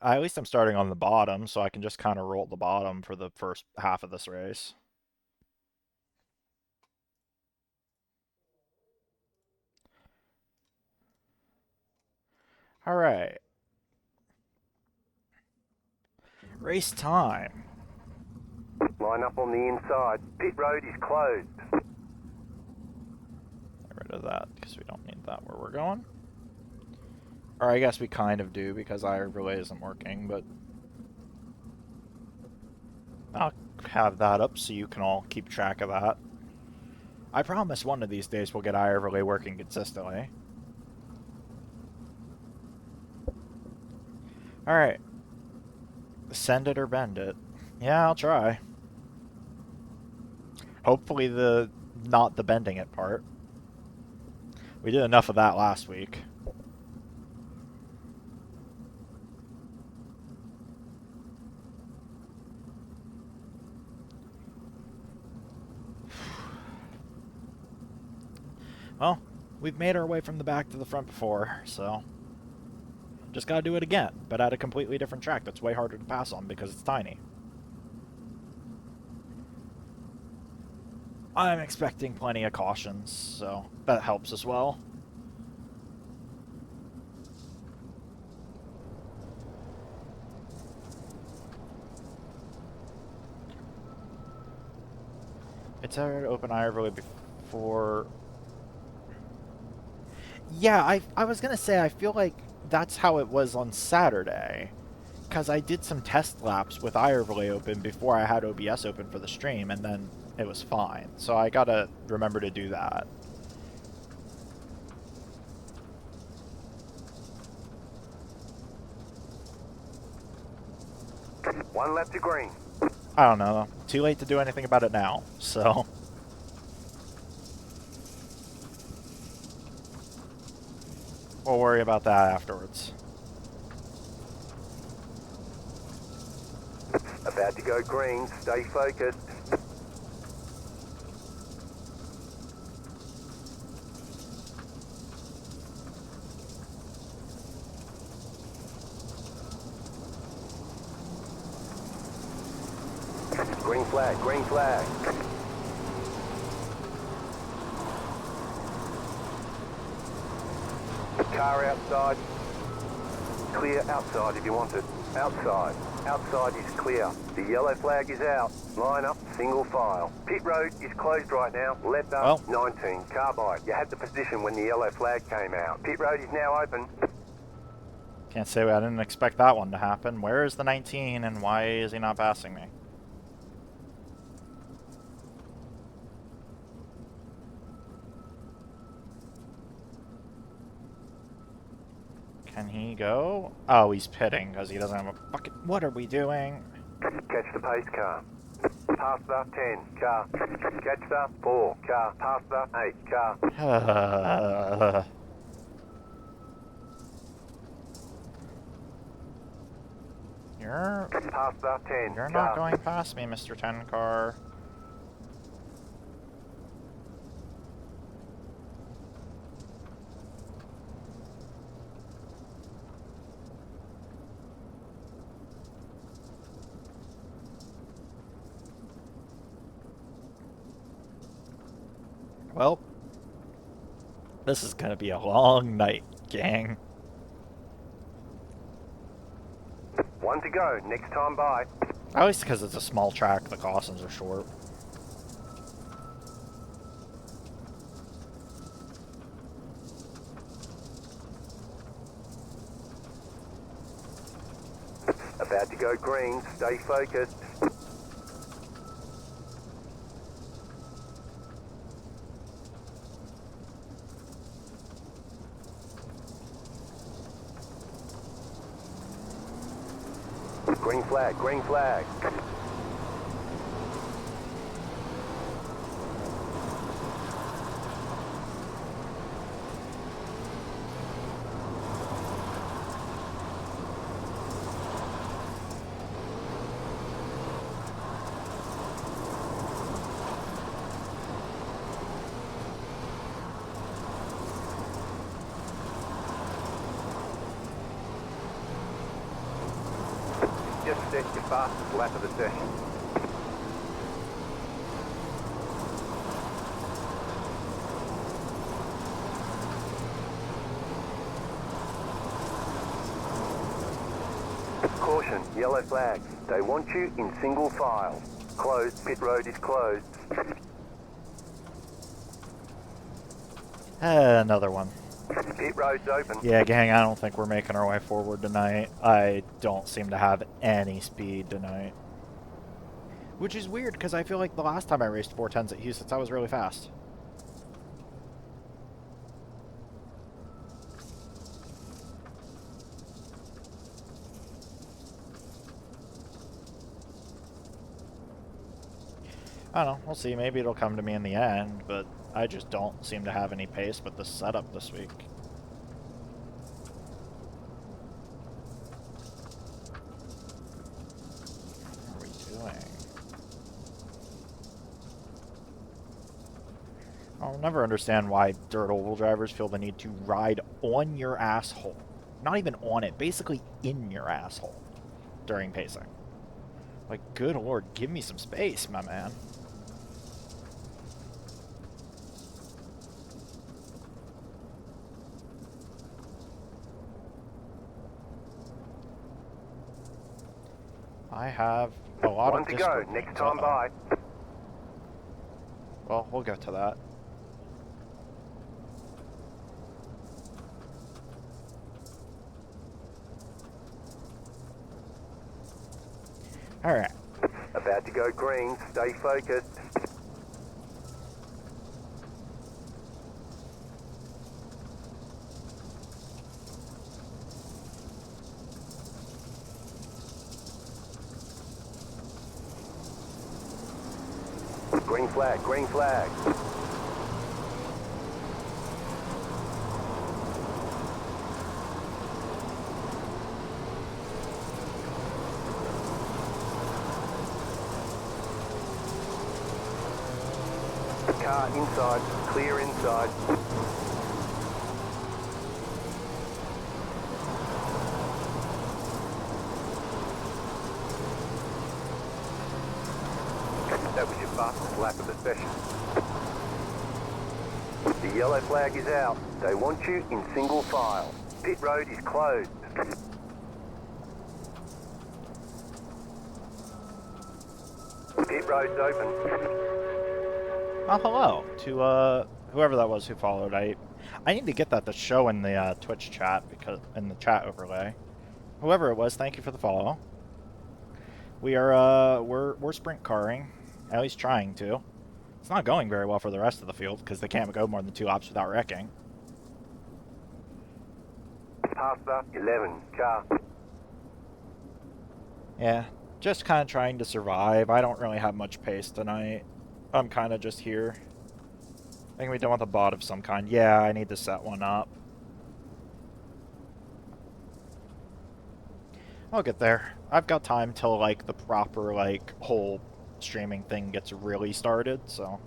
At least I'm starting on the bottom, so I can just kind of roll the bottom for the first half of this race. Alright. Race time. Line up on the inside. Pit road is closed. Get rid of that, because we don't need that where we're going. Or I guess we kind of do, because iRelay isn't working, but I'll have that up so you can all keep track of that. I promise one of these days we'll get iRelay working consistently. Alright. Send it or bend it. Yeah, I'll try. Hopefully not the bending it part. We did enough of that last week. We've made our way from the back to the front before, so just gotta do it again, but at a completely different track that's way harder to pass on because it's tiny. I'm expecting plenty of cautions, so that helps as well. It's our open Ireland before. Yeah, I was gonna say I feel like that's how it was on Saturday, because I did some test laps with iRacing open before I had OBS open for the stream, and then it was fine. So I gotta remember to do that. One lap to green. I don't know. Too late to do anything about it now, so. We'll worry about that afterwards. About to go green. Stay focused. Green flag, green flag. Car outside. Clear outside if you want it. Outside. Outside is clear. The yellow flag is out. Line up, single file. Pit road is closed right now. Left up, 19. Carbide. You had the position when the yellow flag came out. Pit road is now open. Can't say I didn't expect that one to happen. Where is the 19 and why is he not passing me? Can he go? Oh, he's pitting because he doesn't have a bucket. What are we doing? Catch the pace car. Pass the 10 car. Catch the 4 car. Pass the 8 car. You're Pass the 10 You're car. not going past me, Mr. 10 car. Well, this is gonna be a long night, gang. One to go. Next time by. At least because it's a small track, the cautions are short. About to go green. Stay focused. Green flag, green flag. Just set your fastest lap of the session. Caution, yellow flag. They want you in single file. Closed, pit road is closed. Another one. Pit road's open. Yeah, gang, I don't think we're making our way forward tonight. I don't seem to have any speed tonight. Which is weird, because I feel like the last time I raced 410s at Huset, I was really fast. I don't know, we'll see. Maybe it'll come to me in the end, but I just don't seem to have any pace with the setup this week. What are we doing? I'll never understand why dirt oval drivers feel the need to ride on your asshole. Not even on it, basically in your asshole during pacing. Like, good lord, give me some space, my man. I have a lot One of to go. Discord Next names. time by. Well, we'll get to that. Alright. About to go green. Stay focused. Green flag, green flag. Car inside, clear inside. That was your fastest lap of the session. The yellow flag is out. They want you in single file. Pit road is closed. Pit road's open. Oh, hello to whoever that was who followed. I need to get that to show in the Twitch chat, because in the chat overlay. Whoever it was, thank you for the follow. We are we're sprint carring, at least trying to. It's not going very well for the rest of the field because they can't go more than 2 laps without wrecking. Pasta 11 car. Yeah, just kind of trying to survive. I don't really have much pace tonight. I'm kind of just here. I think we done with a bot of some kind. Yeah, I need to set one up. I'll get there. I've got time till, like, the proper, like, whole streaming thing gets really started, so...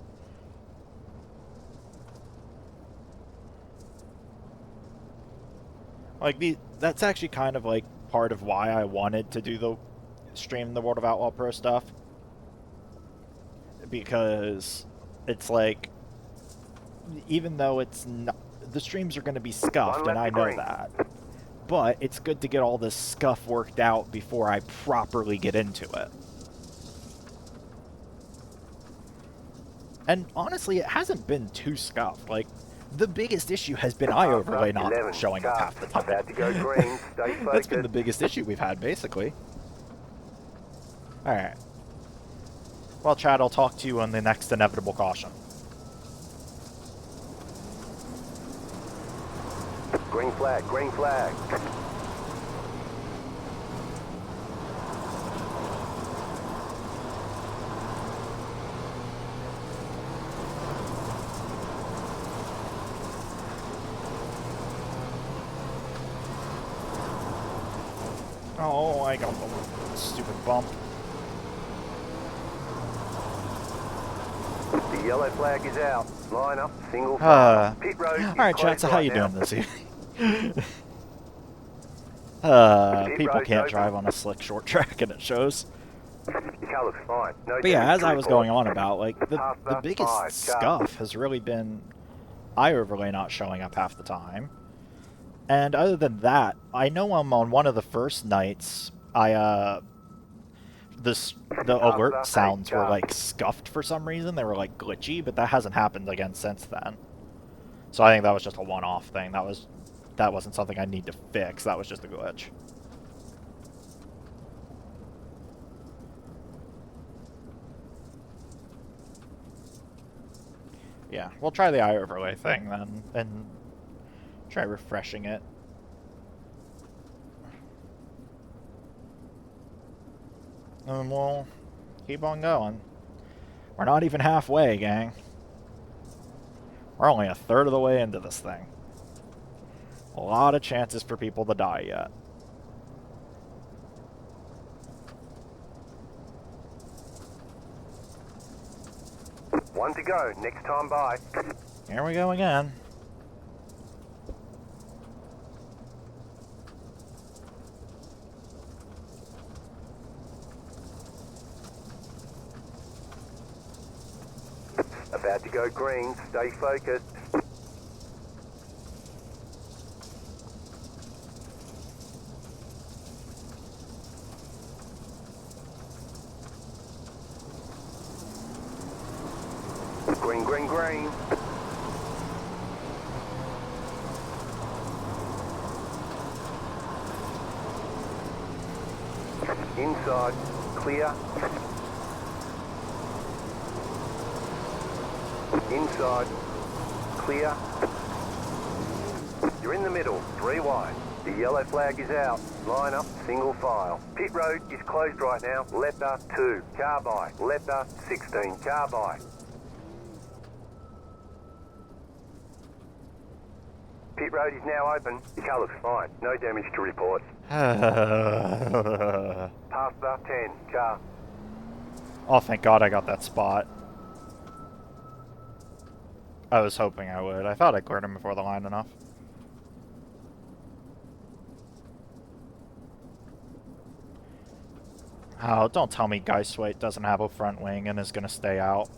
Like, that's actually kind of, like, part of why I wanted to do the stream the World of Outlaw Pro stuff. Because it's like, even though it's not... The streams are going to be scuffed, and I know that. But it's good to get all this scuff worked out before I properly get into it. And honestly, it hasn't been too scuffed. Like, the biggest issue has been iOverlay not showing up half the time. About to go green. Stay focused. That's been the biggest issue we've had, basically. Alright. Well, Chad, I'll talk to you on the next inevitable caution. Green flag, green flag. Oh, I got the stupid bump. The yellow flag is out. Line up, single file. Pit road is Alright, chat, so how you now. doing this evening? People can't drive on a slick short track, and it shows. Your car looks fine. No But yeah, damage as to I was report. going on about, like, the biggest scuff has really been iOverlay not showing up half the time. And other than that, I know I'm on one of the first nights, the alert sounds were, like, scuffed for some reason. They were, like, glitchy, but that hasn't happened again since then. So I think that was just a one-off thing. That wasn't something I need to fix. That was just a glitch. Yeah, we'll try the iOverlay thing then, and try refreshing it. And we'll keep on going. We're not even halfway, gang. We're only a third of the way into this thing. A lot of chances for people to die yet. One to go. Next time by. Here we go again. About to go green. Stay focused. Green, green, green. Inside. Clear. Inside. Clear. You're in the middle. 3 wide. The yellow flag is out. Line up, single file. Pit road is closed right now. Letter 2. Car by. Letter 16. Car by. Pit road is now open. The car looks fine. No damage to report. Oh, Past the 10. Car. thank God I got that spot. I was hoping I would. I thought I cleared him before the line enough. Oh, don't tell me Geistweight doesn't have a front wing and is going to stay out.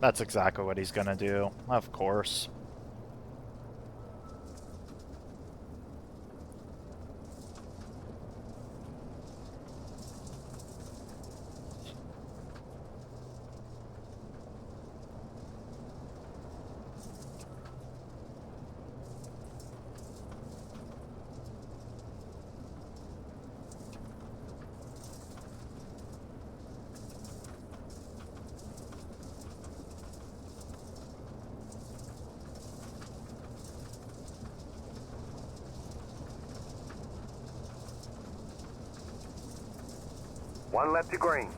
That's exactly what he's going to do. Of course. One lap to green.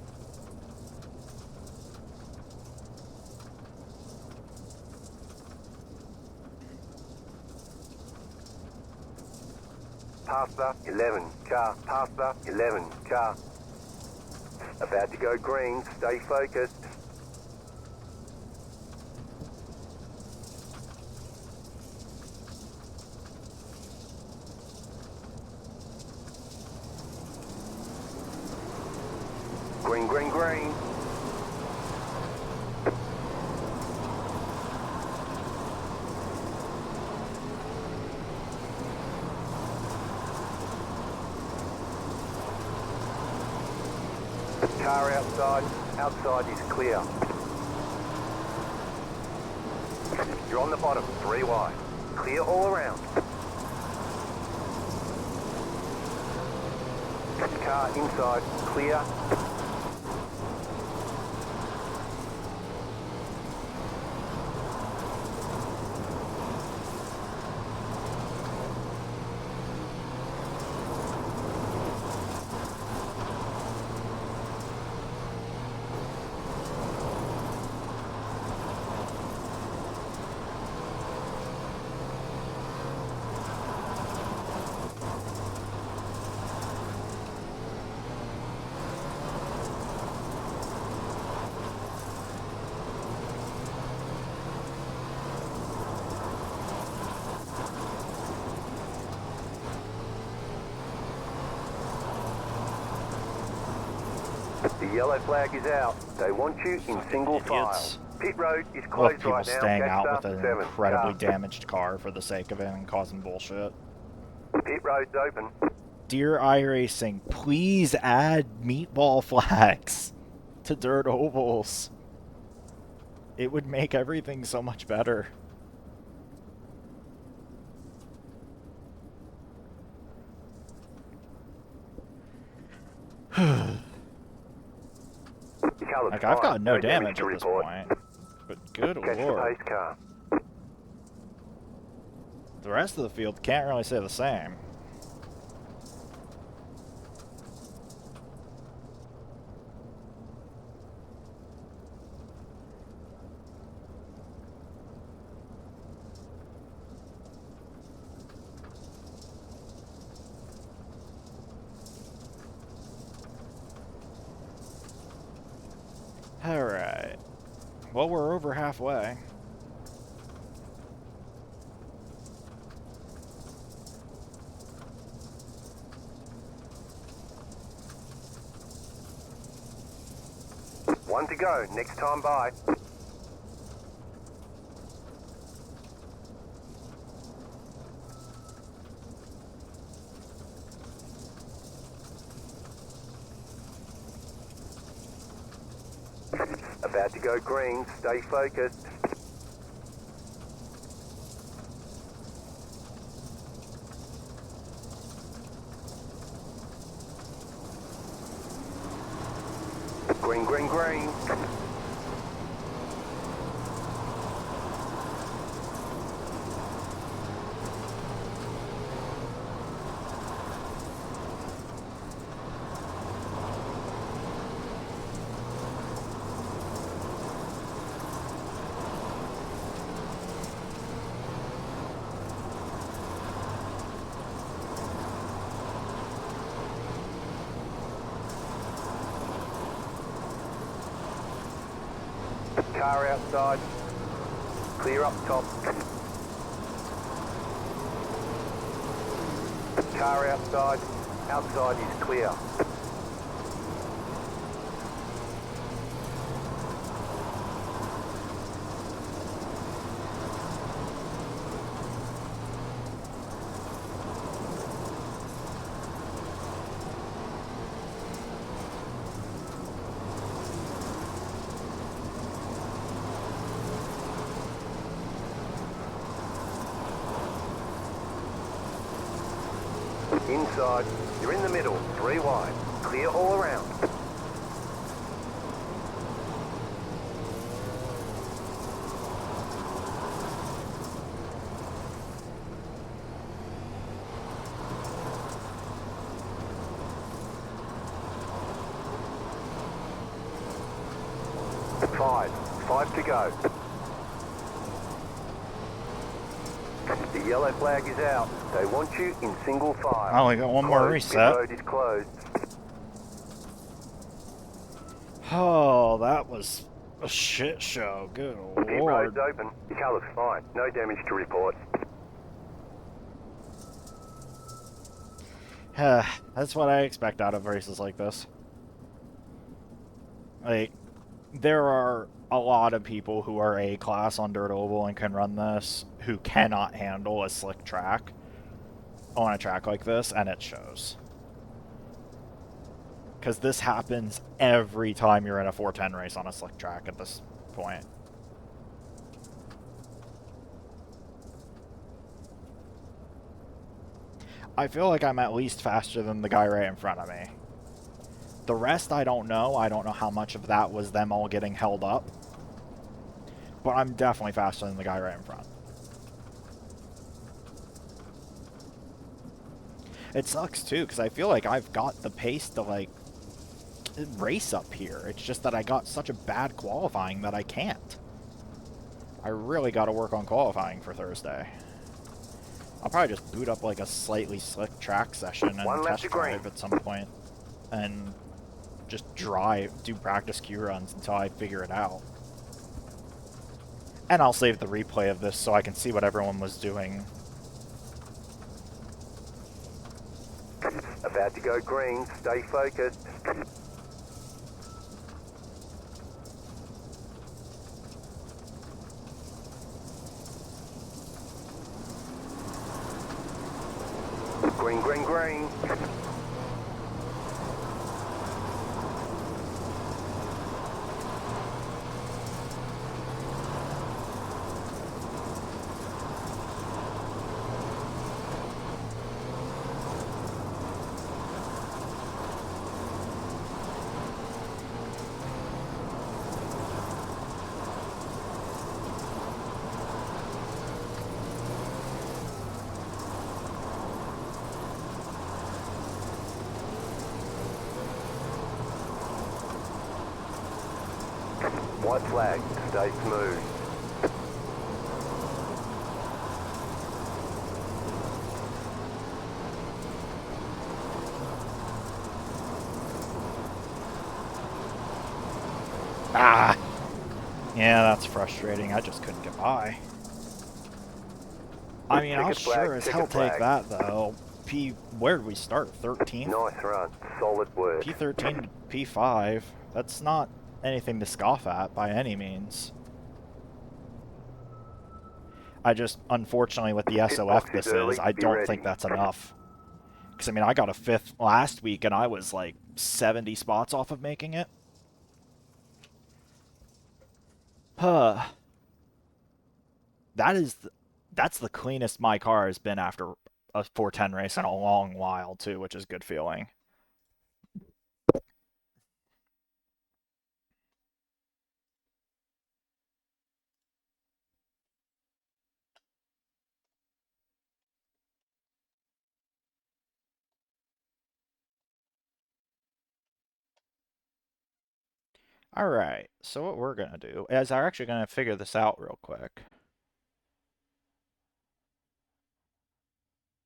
Past the 11. Car. Past the 11. Car. About to go green. Stay focused. Green, green, green. Car outside. Outside is clear. You're on the bottom. 3 wide. Clear all around. Car inside. Clear. The yellow flag is out. They want you in single idiots. file. Pit road is Love closed people right now. staying Catch out the with an 7. incredibly Car. damaged car for the sake of it and causing bullshit. Pit road's open. Dear iRacing, please add meatball flags to dirt ovals. It would make everything so much better. The car looks Like, I've fine. got no damage to at this report. point. But good Catch the lord. pace car. The rest of the field can't really say the same. Alright. Well, we're over halfway. One to go, next time by. About to go green, stay focused. Green, green, green. Car outside. Clear up top. Car outside. Outside is clear. Inside, you're in the middle, 3 wide. Clear all around. Five to go. The yellow flag is out. They want you in single file. I only got one more reset. Pit road is closed. Oh, that was a shit show. Good Pit lord. road's open. Your car looks fine. No damage to report. That's what I expect out of races like this. Like, there are a lot of people who are A-class on Dirt Oval and can run this who cannot handle a slick track on a track like this, and it shows. Because this happens every time you're in a 410 race on a slick track at this point. I feel like I'm at least faster than the guy right in front of me. The rest, I don't know. I don't know how much of that was them all getting held up. But I'm definitely faster than the guy right in front. It sucks, too, because I feel like I've got the pace to, like, race up here. It's just that I got such a bad qualifying that I can't. I really got to work on qualifying for Thursday. I'll probably just boot up, like, a slightly slick track session and test drive at some point. And just do practice Q runs until I figure it out. And I'll save the replay of this so I can see what everyone was doing. About to go green, stay focused. Green, green, green. White flag, stay smooth. Ah! Yeah, that's frustrating. I just couldn't get by. I mean, I'll sure as hell take that, though. Where did we start? 13th? Nice run, solid work. P13 to P5. That's not anything to scoff at by any means. I just, unfortunately, with the Pit SOF box is this is, early. I Be don't ready. think that's enough. Because, I mean, I got a 5th last week, and I was, like, 70 spots off of making it. Huh. That is... That's the cleanest my car has been after a 410 race in a long while, too, which is good feeling. Alright, so what we're going to do is I'm actually going to figure this out real quick.